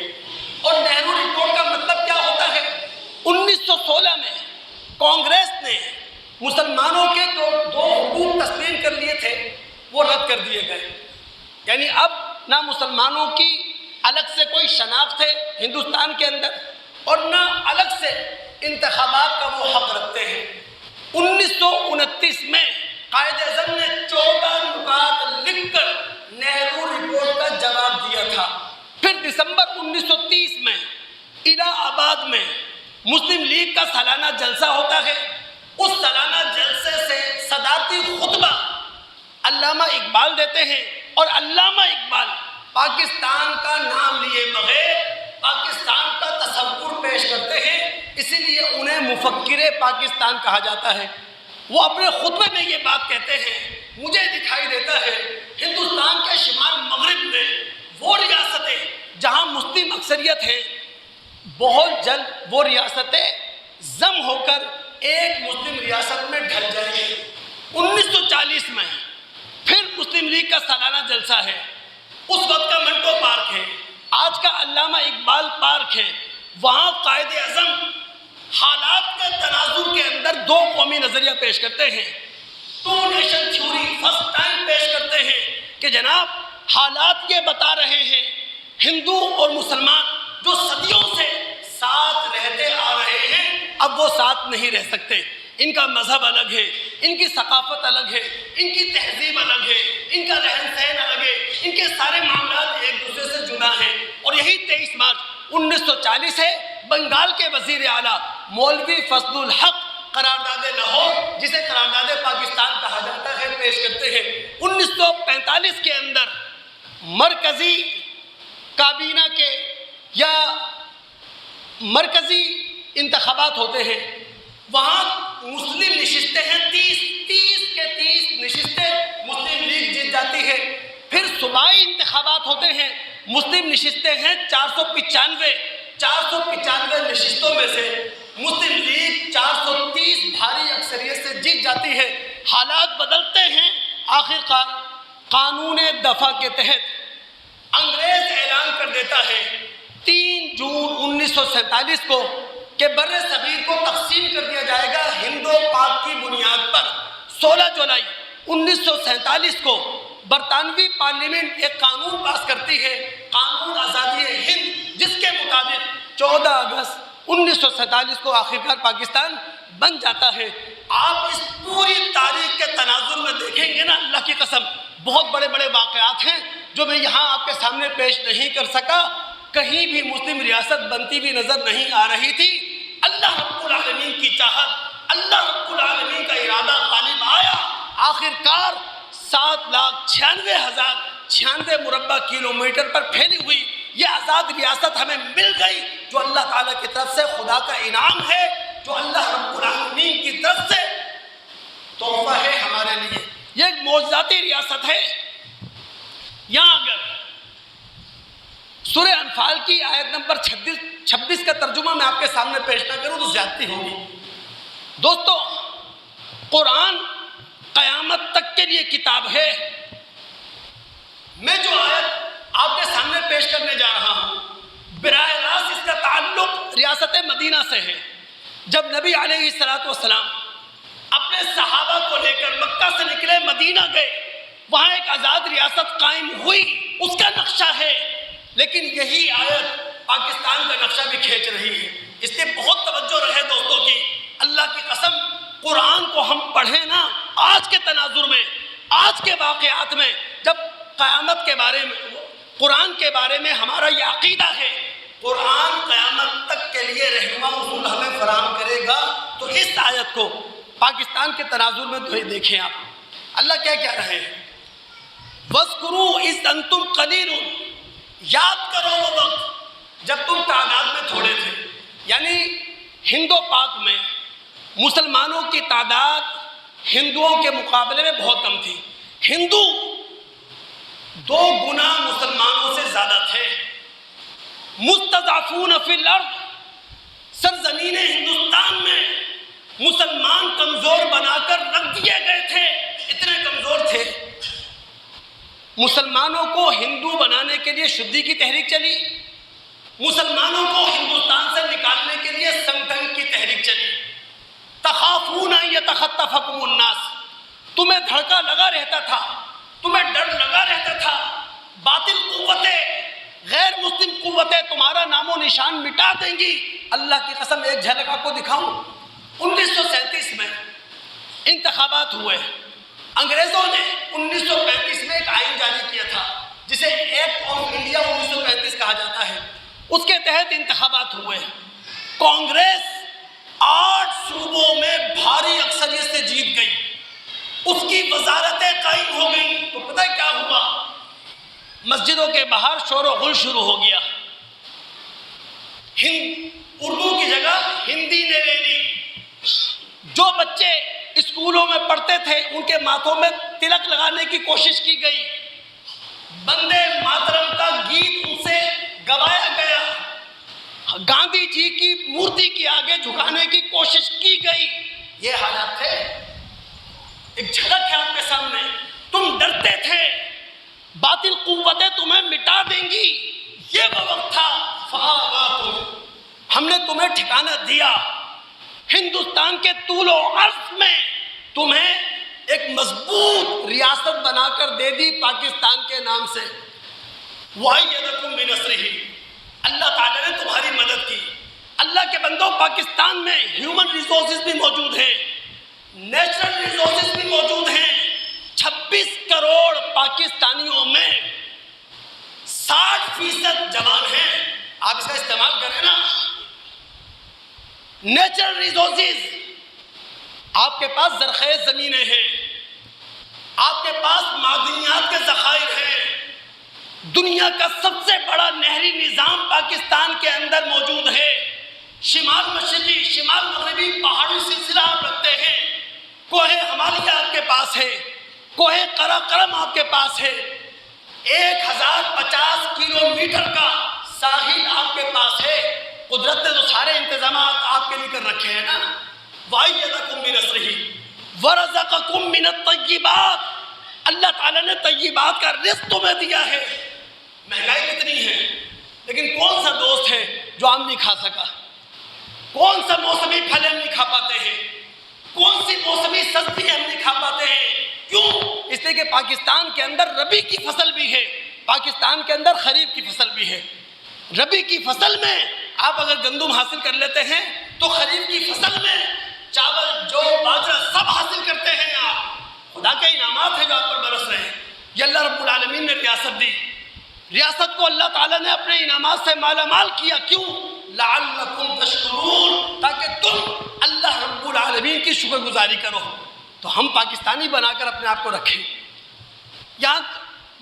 اور نہرو رپورٹ کا مطلب کیا ہوتا ہے؟ 1916 میں کانگریس نے مسلمانوں کے دو حقوق تسلیم کر لیے تھے، وہ رد کر دیے گئے، یعنی اب نہ مسلمانوں کی الگ سے کوئی شناخت ہے ہندوستان کے اندر، اور نہ الگ سے انتخابات کا وہ حق رکھتے ہیں۔ 1929 میں قائد اعظم نے 14 نکات لکھ کر نہرو رپورٹ کا جواب دیا تھا۔ پھر دسمبر 1930 میں الہ آباد میں مسلم لیگ کا سالانہ جلسہ ہوتا ہے، اس سالانہ جلسے سے صدارتی خطبہ علامہ اقبال دیتے ہیں، اور علامہ اقبال پاکستان کا نام لیے بغیر پاکستان کا تصور پیش کرتے ہیں، اسی لیے انہیں مفکر پاکستان کہا جاتا ہے۔ وہ اپنے خطبے میں یہ بات کہتے ہیں، مجھے دکھائی دیتا ہے ہندوستان کے شمال مغرب میں وہ ریاستیں جہاں مسلم اکثریت ہے، بہت جلد وہ ریاستیں ضم ہو کر ایک مسلم ریاست میں ڈھل جائیں گے۔ 1940 میں پھر مسلم لیگ کا سالانہ جلسہ ہے، اس وقت کا منٹو پارک ہے، آج کا علامہ اقبال پارک ہے، وہاں قائد اعظم حالات کے تناظر کے اندر دو قومی نظریہ پیش کرتے ہیں، two nation theory first time پیش کرتے ہیں کہ جناب حالات یہ بتا رہے ہیں ہندو اور مسلمان جو صدیوں سے ساتھ رہتے آ رہے ہیں اب وہ ساتھ نہیں رہ سکتے، ان کا مذہب الگ ہے، ان کی ثقافت الگ ہے، ان کی تہذیب الگ ہے، ان کا رہن سہن الگ ہے، ان کے سارے معاملات ایک دوسرے سے جدا ہیں۔ اور یہی 23 مارچ 1940 ہے، بنگال کے وزیر اعلیٰ مولوی فضل الحق قرارداد لاہور، جسے قرارداد پاکستان کہا جاتا ہے، پیش کرتے ہیں۔ 1945 کے اندر مرکزی کابینہ کے یا مرکزی انتخابات ہوتے ہیں، وہاں مسلم نشستیں ہیں، 30 کے 30 نشستیں مسلم لیگ جیت جاتی ہے۔ پھر صوبائی انتخابات ہوتے ہیں، مسلم نشستیں ہیں 495 نشستوں میں سے مسلم لیگ 430 بھاری اکثریت سے جیت جاتی ہے۔ حالات بدلتے ہیں، آخر کار قانون دفاع کے تحت انگریز اعلان کر دیتا ہے 3 جون 1947 کو کہ بر صغیر کو تقسیم کر دیا جائے گا ہند و پاک کی بنیاد پر۔ 16 جولائی 1947 کو برطانوی پارلیمنٹ ایک قانون پاس کرتی ہے، قانون آزادی ہند، جس کے مطابق 14 اگست 1947 کو آخرکار پاکستان بن جاتا ہے۔ آپ اس پوری تاریخ کے تناظر میں دیکھیں گے نا، اللہ کی قسم بہت بڑے بڑے واقعات ہیں جو میں یہاں آپ کے سامنے پیش نہیں کر سکا، کہیں بھی مسلم ریاست بنتی ہوئی نظر نہیں آ رہی تھی۔ اللہ رب العالمین کی چاہت، اللہ رب العالمین کا ارادہ غالب آیا، آخرکار 7,96,096 مربع کلومیٹر پر پھیلی ہوئی یہ آزاد ریاست ہمیں مل گئی، جو اللہ تعالیٰ کی طرف سے خدا کا انعام ہے، جو اللہ رب العالمین کی طرف سے تحفہ ہے ہمارے لیے۔ یہ ایک معجزاتی ریاست ہے۔ یہاں اگر سورہ انفال کی آیت نمبر 26 کا ترجمہ میں آپ کے سامنے پیش نہ کروں تو زیادتی ہوگی۔ دوستو، قرآن قیامت تک کے لیے کتاب ہے۔ میں جو آیت آپ کے سامنے پیش کرنے جا رہا ہوں، براہ راست اس کا تعلق ریاست مدینہ سے ہے۔ جب نبی علیہ السلام اپنے صحابہ کو لے کر مکہ سے نکلے، مدینہ گئے، وہاں ایک آزاد ریاست قائم ہوئی، اس کا نقشہ ہے، لیکن یہی آیت پاکستان کا نقشہ بھی کھینچ رہی ہے۔ اس لیے بہت توجہ رہے دوستوں کی، اللہ کی قسم قرآن کو ہم پڑھیں نا، آج کے تناظر میں، آج کے واقعات میں، جب قیامت کے بارے میں، قرآن کے بارے میں ہمارا یہ عقیدہ ہے، قرآن قیامت تک کے لیے رہنما اصول ہمیں فراہم کرے گا، تو اس آیت کو پاکستان کے تناظر میں دیکھیں آپ، اللہ کیا کہہ رہے ہیں؟ وَاذْكُرُوا إِذْ أَنْتُمْ قَلِيلٌ، یاد کرو وہ وقت جب تم تعداد میں تھوڑے تھے، یعنی ہند و پاک میں مسلمانوں کی تعداد ہندوؤں کے مقابلے میں بہت کم تھی. ہندو 2 گنا مسلمانوں سے زیادہ تھے. مستضعفون فی الارض، سرزمین ہندوستان میں مسلمان کمزور بنا کر رکھ دیے گئے تھے، اتنے کمزور تھے. مسلمانوں کو ہندو بنانے کے لیے شدی کی تحریک چلی، مسلمانوں کو ہندوستان سے نکالنے کے لیے سنگھن کی تحریک چلی. تخافون ان یتخطفکم الناس، تمہیں دھڑکا لگا رہتا تھا، تمہیں ڈر لگا رہتا تھا. باطل قوتیں، غیر مسلم قوتیں تمہارا نام و نشان مٹا دیں گی. اللہ کی قسم ایک جھلک آپ کو دکھاؤں. 1937 میں انتخابات ہوئے. انگریزوں نے 1935 میں ایک آئین جاری کیا تھا جسے ایکٹ آف انڈیا 1935 کہا جاتا ہے. اس کے تحت انتخابات ہوئے. کانگریس 8 صوبوں میں بھاری اکثریت سے جیت گئی. اس کی وزارتیں قائم ہو گئیں. تو پتہ کیا ہوا؟ مسجدوں کے باہر شور و غل شروع ہو گیا. اردو کی جگہ ہندی نے لے لی. جو بچے اسکولوں میں پڑھتے تھے ان کے ماتھوں میں تلک لگانے کی کوشش کی گئی. بندے ماترم کا گیت ان سے گوایا گیا. گاندھی جی کی مورتی کے آگے جھکانے کی کوشش کی گئی. یہ حالات تھے. ایک جھلک ہے آپ کے سامنے. تم ڈرتے تھے باطل قوتیں تمہیں مٹا دیں گی. یہ وہ وقت تھا. فآواکم، ہم نے تمہیں ٹھکانہ دیا. ہندوستان کے طول و عرض میں تمہیں ایک مضبوط ریاست بنا کر دے دی پاکستان کے نام سے. وَأَيَّدَكُم بِنَصْرِهِ، اللہ تعالیٰ نے تمہاری مدد کی. اللہ کے بندوں، پاکستان میں ہیومن ریسورسز بھی موجود ہیں، نیچرل ریسورسز بھی موجود ہیں. 26 کروڑ پاکستانیوں میں 60% جوان ہیں. آپ اس کا استعمال کریں نا. نیچرل ریسورسز، آپ کے پاس زرخیز زمینیں ہیں، آپ کے پاس معدنیات کے ذخائر ہیں. دنیا کا سب سے بڑا نہری نظام پاکستان کے اندر موجود ہے. شمال مشرقی، شمال مغربی پہاڑی سلسلہ آپ رکھتے ہیں. کوہ ہمالیہ آپ کے پاس ہے، کوہ قراقرم آپ کے پاس ہے. 1050 کلومیٹر کا ساحل آپ کے پاس ہے. قدرت نے تو سارے انتظامات آپ کے لیے کر رکھے ہیں نا. وَأَيَّدَكُم بِنَصْرِهِ وَرَزَقَكُم مِّنَ الطَّيِّبَاتِ، اللہ تعالیٰ نے طیبات کا رزق تمہیں دیا ہے. مہنگائی کتنی ہے، لیکن کون سا دوست ہے جو آم نہیں کھا سکا؟ کون سا موسمی پھل ہم نہیں کھا پاتے ہیں؟ کون سی موسمی سبزی ہم نہیں کھا پاتے ہیں؟ کیوں؟ اس لیے کہ پاکستان کے اندر ربی کی فصل بھی ہے، پاکستان کے اندر خریف کی فصل بھی ہے. ربی کی فصل میں آپ اگر گندم حاصل کر لیتے ہیں تو خریف کی فصل میں چاول، جو، باجرہ سب حاصل کرتے ہیں. آپ خدا کے انعامات ہیں جو آپ پر برس رہے ہیں. یہ اللہ رب العالمین نے ریاست دی. ریاست کو اللہ تعالیٰ نے اپنے انعامات سے مالا مال کیا. کیوں؟ لعلکم تشکرون، تاکہ تم اللہ رب العالمین کی شکر گزاری کرو. تو ہم پاکستانی بنا کر اپنے آپ کو رکھیں. یہاں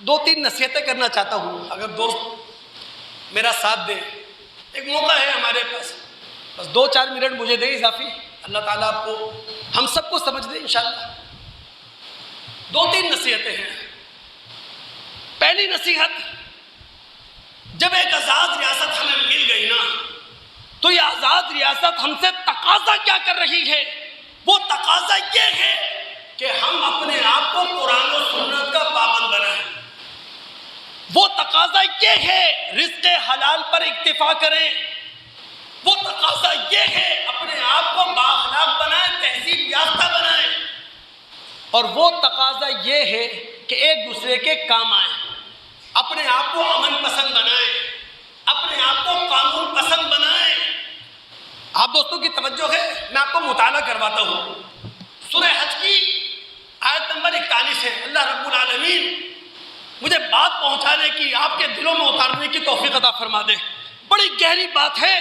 2-3 نصیحتیں کرنا چاہتا ہوں، اگر دوست میرا ساتھ دیں. ایک موقع ہے ہمارے پاس، بس 2-4 منٹ مجھے دیں اضافی. اللہ تعالیٰ آپ کو، ہم سب کو سمجھ دیں انشاءاللہ. 2-3 نصیحتیں ہیں. پہلی نصیحت، جب ایک آزاد ریاست ہمیں مل گئی نا، تو یہ آزاد ریاست ہم سے تقاضا کیا کر رہی ہے؟ وہ تقاضا یہ ہے کہ ہم اپنے آپ کو قرآن و سنت کا پابند بنائیں. وہ تقاضا یہ ہے رزق حلال پر اکتفا کریں. وہ تقاضا یہ ہے اپنے آپ کو بااخلاق بنائیں، تہذیب یافتہ بنائیں. اور وہ تقاضا یہ ہے کہ ایک دوسرے کے کام آئیں. اپنے آپ کو امن پسند بنائیں، اپنے آپ کو قانون پسند بنائیں. آپ دوستوں کی توجہ ہے، میں آپ کو مطالعہ کرواتا ہوں. سورہ حج کی آیت نمبر 41 ہے. اللہ رب العالمین مجھے بات پہنچانے کی، آپ کے دلوں میں اتارنے کی توفیق عطا فرما دے. بڑی گہری بات ہے.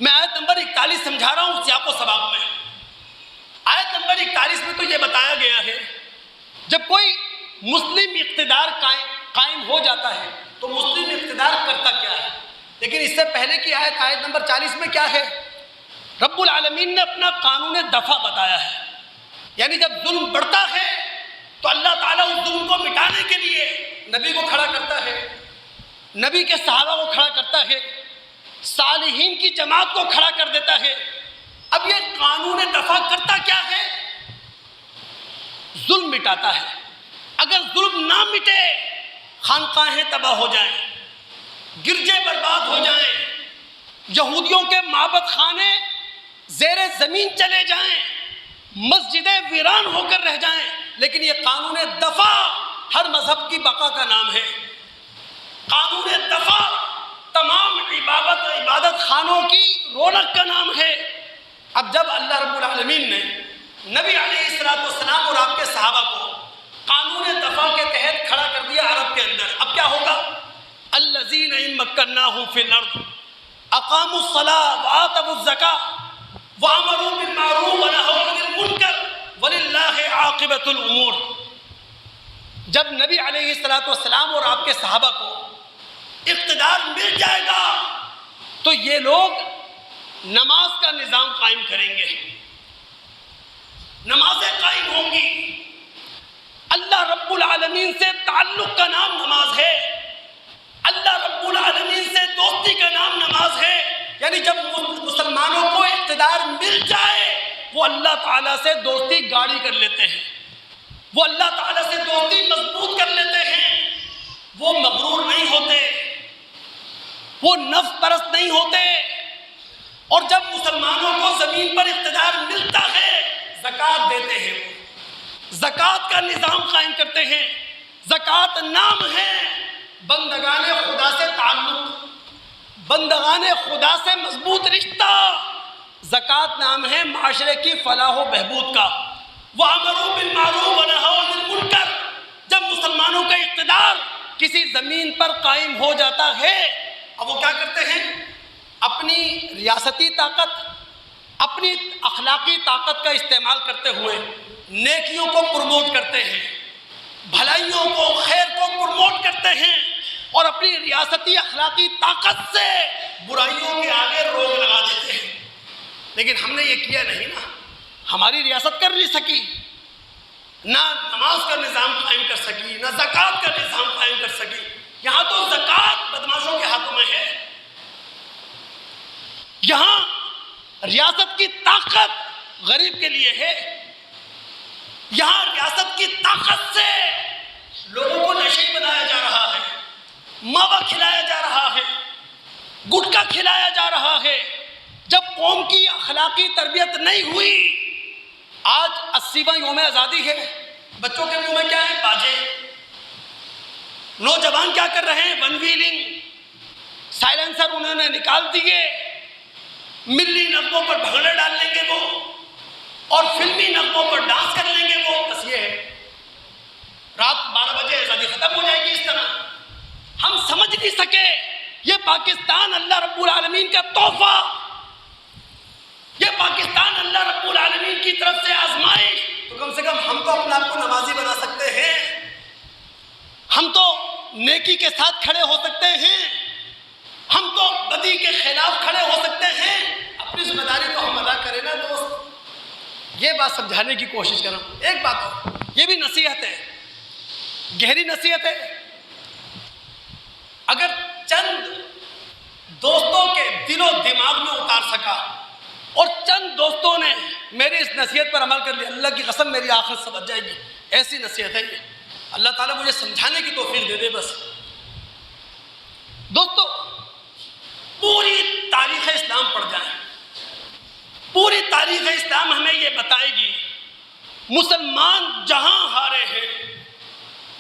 میں آیت نمبر 41 سمجھا رہا ہوں سیاق و سباق میں. آیت نمبر 41 میں تو یہ بتایا گیا ہے جب کوئی مسلم اقتدار قائم ہو جاتا ہے تو مسلم اقتدار کرتا کیا ہے. لیکن اس سے پہلے کی آیت نمبر 40 میں کیا ہے؟ رب العالمین نے اپنا قانون دفع بتایا ہے، یعنی جب ظلم بڑھتا ہے تو اللہ تعالیٰ اس ظلم کو مٹانے کے لیے نبی کو کھڑا کرتا ہے، نبی کے صحابہ کو کھڑا کرتا ہے، صالحین کی جماعت کو کھڑا کر دیتا ہے۔ اب یہ قانون دفع کرتا کیا ہے؟ ظلم مٹاتا ہے۔ اگر ظلم نہ مٹے، خانقاہیں تباہ ہو جائیں، گرجے برباد ہو جائیں، یہودیوں کے معبد خانے زیر زمین چلے جائیں، مسجدیں ویران ہو کر رہ جائیں، لیکن یہ قانون دفع ہر مذہب کی بقا کا نام ہے۔ قانون دفع تمام عبادت خانوں کی رونق کا نام ہے۔ اب جب اللہ رب العالمین نے نبی علیہ السلام اور آپ کے صحابہ کو قانون دفع کے تحت کھڑا کر دیا عرب کے اندر، اب کیا ہوگا؟ الذین ان مکناہم فی الارض اقاموا الصلاۃ وآتوا الزکاۃ وامروا بالمعروف ونہوا عن المنکر وللہ عاقبۃ الامور۔ جب نبی علیہ السلام اور آپ کے صحابہ کو اقتدار مل جائے گا تو یہ لوگ نماز کا نظام قائم کریں گے، نمازیں قائم ہوں گی۔ اللہ رب العالمین سے تعلق کا نام نماز ہے، اللہ رب العالمین سے دوستی کا نام نماز ہے۔ یعنی جب مسلمانوں کو اقتدار مل جائے وہ اللہ تعالیٰ سے دوستی گاڑی کر لیتے ہیں، وہ اللہ تعالیٰ سے دوستی مضبوط کر لیتے ہیں، وہ مغرور نہیں ہوتے، وہ نفس پرست نہیں ہوتے۔ اور جب مسلمانوں کو زمین پر اقتدار ملتا ہے زکوٰۃ دیتے ہیں، وہ زکوٰۃ کا نظام قائم کرتے ہیں۔ زکوٰۃ نام ہے بندگان خدا سے تعلق، بندگان خدا سے مضبوط رشتہ۔ زکوٰۃ نام ہے معاشرے کی فلاح و بہبود کا۔ وَأَمَرُوا بِالْمَعْرُوفِ وَنَهَوْا عَنِ الْمُنکَرِ، جب مسلمانوں کا اقتدار کسی زمین پر قائم ہو جاتا ہے اب وہ کیا کرتے ہیں؟ اپنی ریاستی طاقت، اپنی اخلاقی طاقت کا استعمال کرتے ہوئے نیکیوں کو پروموٹ کرتے ہیں، بھلائیوں کو، خیر کو پروموٹ کرتے ہیں، اور اپنی ریاستی اخلاقی طاقت سے برائیوں کے آگے روک لگا دیتے ہیں۔ لیکن ہم نے یہ کیا نہیں نا، ہماری ریاست کر نہیں سکی، نہ نماز کا نظام قائم کر سکی، نہ زکوٰۃ کا نظام قائم کر سکی۔ یہاں تو زکوٰۃ بدماشوں کے ہاتھوں میں ہے، یہاں ریاست کی طاقت غریب کے لیے ہے، یہاں ریاست کی طاقت سے لوگوں کو نشئی بنایا جا رہا ہے، ماوا کھلایا جا رہا ہے، گٹکا کھلایا جا رہا ہے۔ جب قوم کی اخلاقی تربیت نہیں ہوئی، آج 80واں یوم آزادی ہے، بچوں کے منہ میں کیا ہے؟ باجے۔ نوجوان کیا کر رہے ہیں؟ ون ویلنگ، سائلنسر انہوں نے نکال دیے، ملی نغموں پر بھنگڑے ڈال لیں گے وہ، اور فلمی نغموں پر ڈانس کر لیں گے وہ۔ بس یہ ہے، رات 12 بجے آزادی ختم ہو جائے گی۔ اس طرح ہم سمجھ نہیں سکے یہ پاکستان اللہ رب العالمین کا تحفہ، یہ پاکستان اللہ رب العالمین کی طرف سے آزمائش۔ تو کم سے کم ہم تو اپنے آپ کو نمازی بنا سکتے ہیں، ہم تو نیکی کے ساتھ کھڑے ہو سکتے ہیں، ہم تو بدی کے خلاف کھڑے ہو سکتے ہیں۔ اپنی ذمہ داری تو ہم ادا کریں نا دوست۔ یہ بات سمجھانے کی کوشش کر رہا ہوں۔ ایک بات اور، یہ بھی نصیحت ہے، گہری نصیحت ہے۔ اگر چند دوستوں کے دل و دماغ میں اتار سکا اور چند دوستوں نے میری اس نصیحت پر عمل کر لیا، اللہ کی قسم میری آخرت سمجھ جائے گی۔ ایسی نصیحت ہے یہ، اللہ تعالیٰ مجھے سمجھانے کی توفیق دے دے بس۔ دوستو، پوری تاریخ اسلام پڑھ جائیں، پوری تاریخ اسلام ہمیں یہ بتائے گی مسلمان جہاں ہارے ہیں،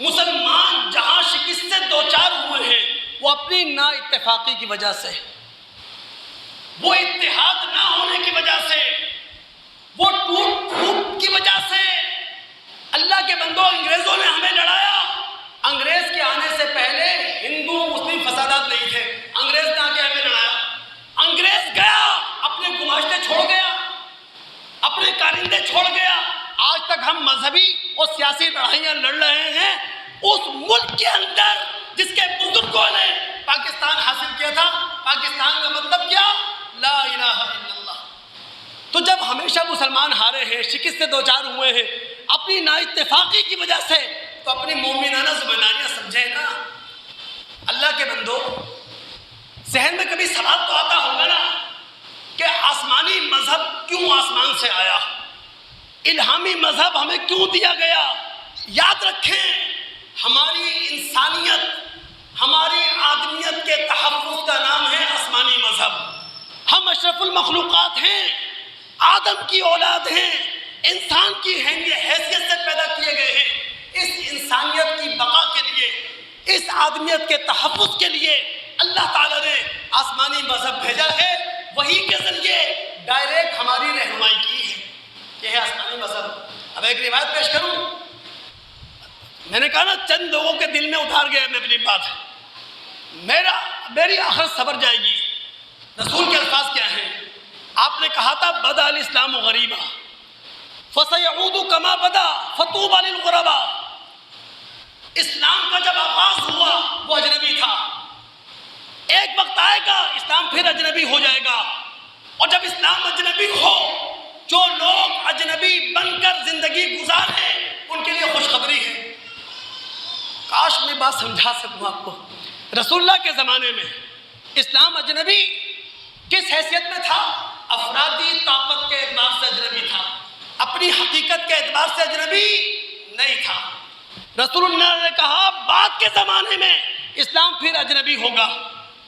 مسلمان جہاں شکست سے دوچار ہوئے ہیں، وہ اپنی نا اتفاقی کی وجہ سے، وہ اتحاد نہ ہونے کی وجہ سے، وہ ٹوٹ پھوٹ کی وجہ سے۔ اللہ کے بندوں، انگریزوں نے ہمیں لڑایا۔ انگریز کے آنے سے پہلے ہندو مسلم فسادات نہیں تھے، انگریز نے آ کے ہمیں لڑایا۔ انگریز گیا، اپنے گماشتے چھوڑ گیا، اپنے کارندے چھوڑ گیا۔ آج تک ہم مذہبی اور سیاسی لڑائیاں لڑ رہے ہیں اس ملک کے اندر جس کے بزرگوں نے پاکستان حاصل کیا تھا۔ پاکستان کا مطلب کیا؟ لا الہ الا اللہ۔ تو جب ہمیشہ مسلمان ہارے ہیں، شکست سے دوچار ہوئے ہیں اپنی نا اتفاقی کی وجہ سے، تو اپنی مومنانہ ذمہ داریاں سمجھیں نا۔ اللہ کے بندو، ذہن میں کبھی سوال تو آتا ہوگا نا کہ آسمانی مذہب کیوں آسمان سے آیا، الہامی مذہب ہمیں کیوں دیا گیا؟ یاد رکھیں، ہماری انسانیت، ہماری آدمیت کے تحفظ کا نام ہے آسمانی مذہب۔ ہم اشرف المخلوقات ہیں، آدم کی اولاد ہیں، انسان کی حیثیت سے پیدا کیے گئے ہیں۔ اس انسانیت کی بقا کے لیے، اس آدمیت کے تحفظ کے لیے اللہ تعالیٰ نے آسمانی مذہب بھیجا ہے، وہی کے ذریعے ڈائریکٹ ہماری رہنمائی کی ہے۔ یہ ہے آسمانی مذہب۔ اب ایک روایت پیش کروں، میں نے کہا نا چند لوگوں کے دل میں اتار گیا میں اپنی بات، میری آخرت سبر جائے گی۔ رسول کے الفاظ کیا ہیں؟ آپ نے کہا تھا بدأ الاسلام غریبا فسیعود کما بدا فطوبی للغرباء۔ اسلام کا جب آغاز ہوا وہ اجنبی تھا، ایک وقت آئے گا اسلام پھر اجنبی ہو جائے گا، اور جب اسلام اجنبی ہو، جو لوگ اجنبی بن کر زندگی گزارے ان کے لیے خوشخبری ہے۔ کاش میں بات سمجھا سکوں آپ کو۔ رسول اللہ کے زمانے میں اسلام اجنبی کس حیثیت میں تھا؟ افرادی طاقت کے اعتبار سے اجنبی تھا، اپنی حقیقت کے اعتبار سے اجنبی نہیں تھا۔ رسول اللہ نے کہا بعد کے زمانے میں اسلام پھر اجنبی ہوگا،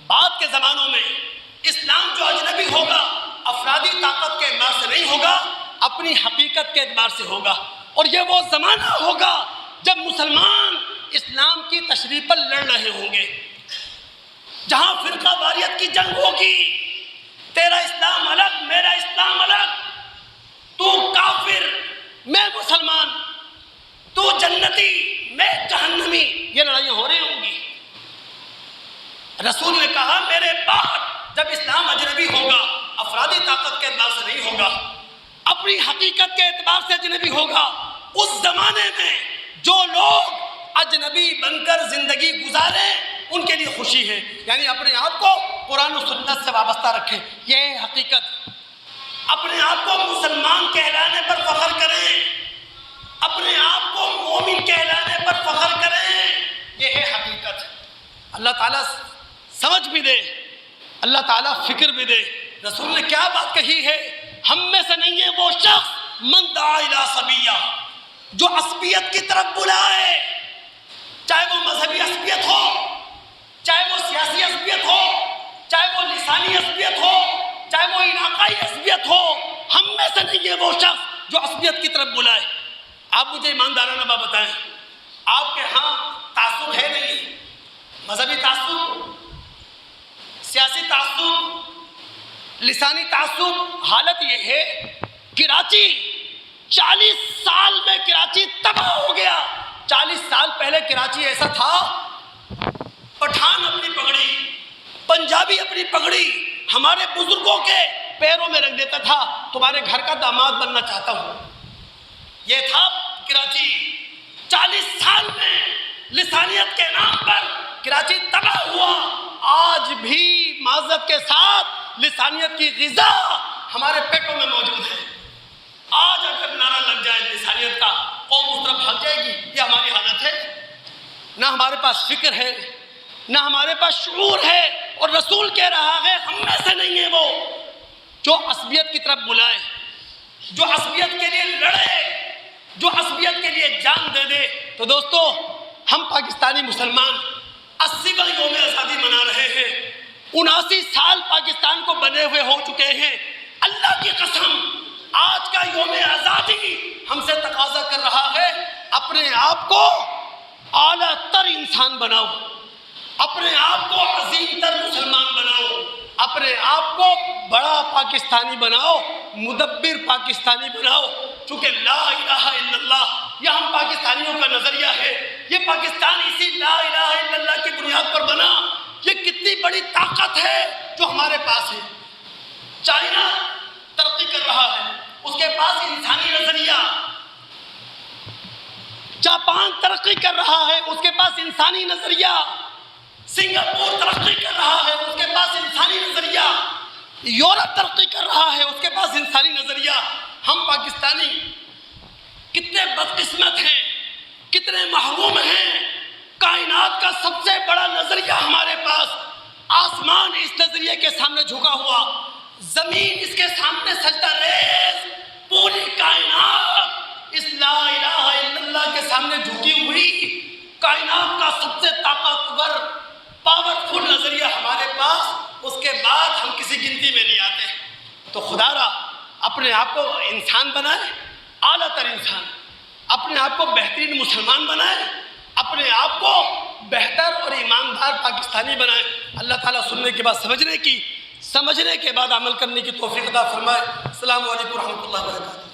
بعد کے زمانوں میں اسلام جو اجنبی ہوگا افرادی طاقت کے اعتبار سے نہیں ہوگا، اپنی حقیقت کے اعتبار سے ہوگا۔ اور یہ وہ زمانہ ہوگا جب مسلمان اسلام کی تشریح پر لڑ رہے ہوں گے، جہاں فرقہ واریت کی جنگ ہوگی، تیرا اسلام الگ میرا اسلام الگ، تو کافر میں مسلمان، تو جنتی میں جہنمی، یہ لڑائیاں ہو رہی ہوں گی۔ رسول نے کہا میرے بعد جب اسلام اجنبی ہوگا، افرادی طاقت کے اعتبار سے نہیں ہوگا، اپنی حقیقت کے اعتبار سے اجنبی ہوگا، اس زمانے میں جو لوگ اجنبی بن کر زندگی گزارے ان کے لیے خوشی ہے، یعنی اپنے آپ کو قرآن و سنت سے وابستہ رکھیں، یہ ہے حقیقت۔ اپنے آپ کو مسلمان کہلانے پر فخر کریں، اپنے آپ کو مومن کہلانے پر فخر کریں، یہ ہے حقیقت۔ اللہ تعالیٰ سمجھ بھی دے، اللہ تعالیٰ فکر بھی دے۔ رسول نے کیا بات کہی ہے؟ ہم میں سے نہیں ہے وہ شخص من دعا الی صبیہ، جو عصبیت کی طرف بلائے، چاہے وہ مذہبی عصبیت ہو، چاہے وہ سیاسی عصبیت ہو، چاہے وہ لسانی عصبیت ہو، چاہے وہ علاقائی عصبیت ہو، ہم میں سے نہیں ہے وہ شخص جو عصبیت کی طرف بلائے۔ آپ مجھے ایماندارانہ بات بتائیں، آپ کے ہاں تعصب ہے نہیں؟ مذہبی تعصب، سیاسی تعصب، لسانی تعصب۔ حالت یہ ہے کراچی 40 سال میں کراچی تباہ ہو گیا۔ 40 سال پہلے کراچی ایسا تھا، پٹھان اپنی پگڑی، پنجابی اپنی پگڑی ہمارے بزرگوں کے پیروں میں رکھ دیتا تھا، تمہارے گھر کا داماد بننا چاہتا ہوں، یہ تھا کراچی۔ 40 سال میں لسانیت کے نام پر کراچی تباہ ہوا۔ آج بھی معذرت کے ساتھ لسانیت کی غذا ہمارے پیٹوں میں موجود ہے۔ آج اگر نعرہ لگ جائے لسانیت کا، قوم اس طرف بھاگ جائے گی۔ یہ ہماری حالت ہے، نہ ہمارے پاس فکر ہے، نہ ہمارے پاس شعور ہے۔ اور رسول کہہ رہا ہے ہم میں سے نہیں ہے وہ جو عصبیت کی طرف بلائے، جو عصبیت کے لیے لڑے، جو عصبیت کے لیے جان دے دے۔ تو دوستو، ہم پاکستانی مسلمان 80واں یوم آزادی منا رہے ہیں، 79 سال پاکستان کو بنے ہوئے ہو چکے ہیں۔ اللہ کی قسم، آج کا یوم آزادی ہم سے تقاضا کر رہا ہے اپنے آپ کو اعلیٰ تر انسان بناؤ، اپنے آپ کو عظیم تر مسلمان بناؤ، اپنے آپ کو بڑا پاکستانی بناؤ، مدبر پاکستانی بناؤ۔ چونکہ لا الہ الا اللہ یہ ہم پاکستانیوں کا نظریہ ہے، یہ پاکستان اسی لا الہ الا اللہ کی بنیاد پر بنا۔ یہ کتنی بڑی طاقت ہے جو ہمارے پاس ہے۔ چائنا ترقی کر رہا ہے، اس کے پاس انسانی نظریہ۔ جاپان ترقی کر رہا ہے، اس کے پاس انسانی نظریہ۔ سنگاپور ترقی کر رہا ہے، اس کے پاس انسانی نظریہ۔ یورپ ترقی کر رہا ہے، اس کے پاس انسانی نظریہ. ہم پاکستانی کتنے بدقسمت ہیں، کتنے محروم ہیں. کائنات کا سب سے بڑا نظریہ ہمارے پاس، آسمان اس نظریے کے سامنے جھکا ہوا، زمین اس کے سامنے سجدہ ریز، پوری کائنات اس لا الہ الا اللہ کے سامنے جھکی ہوئی. کائنات کا سب سے طاقتور پاورفل نظریہ ہمارے پاس، اس کے بعد ہم کسی گنتی میں نہیں آتے. تو خدا را اپنے آپ کو انسان بنائے، اعلیٰ تر انسان، اپنے آپ کو بہترین مسلمان بنائے، اپنے آپ کو بہتر اور ایماندار پاکستانی بنائے. اللہ تعالیٰ سننے کے بعد سمجھنے کے بعد عمل کرنے کی توفیق عطا فرمائے. السلام علیکم ورحمۃ اللہ وبرکاتہ.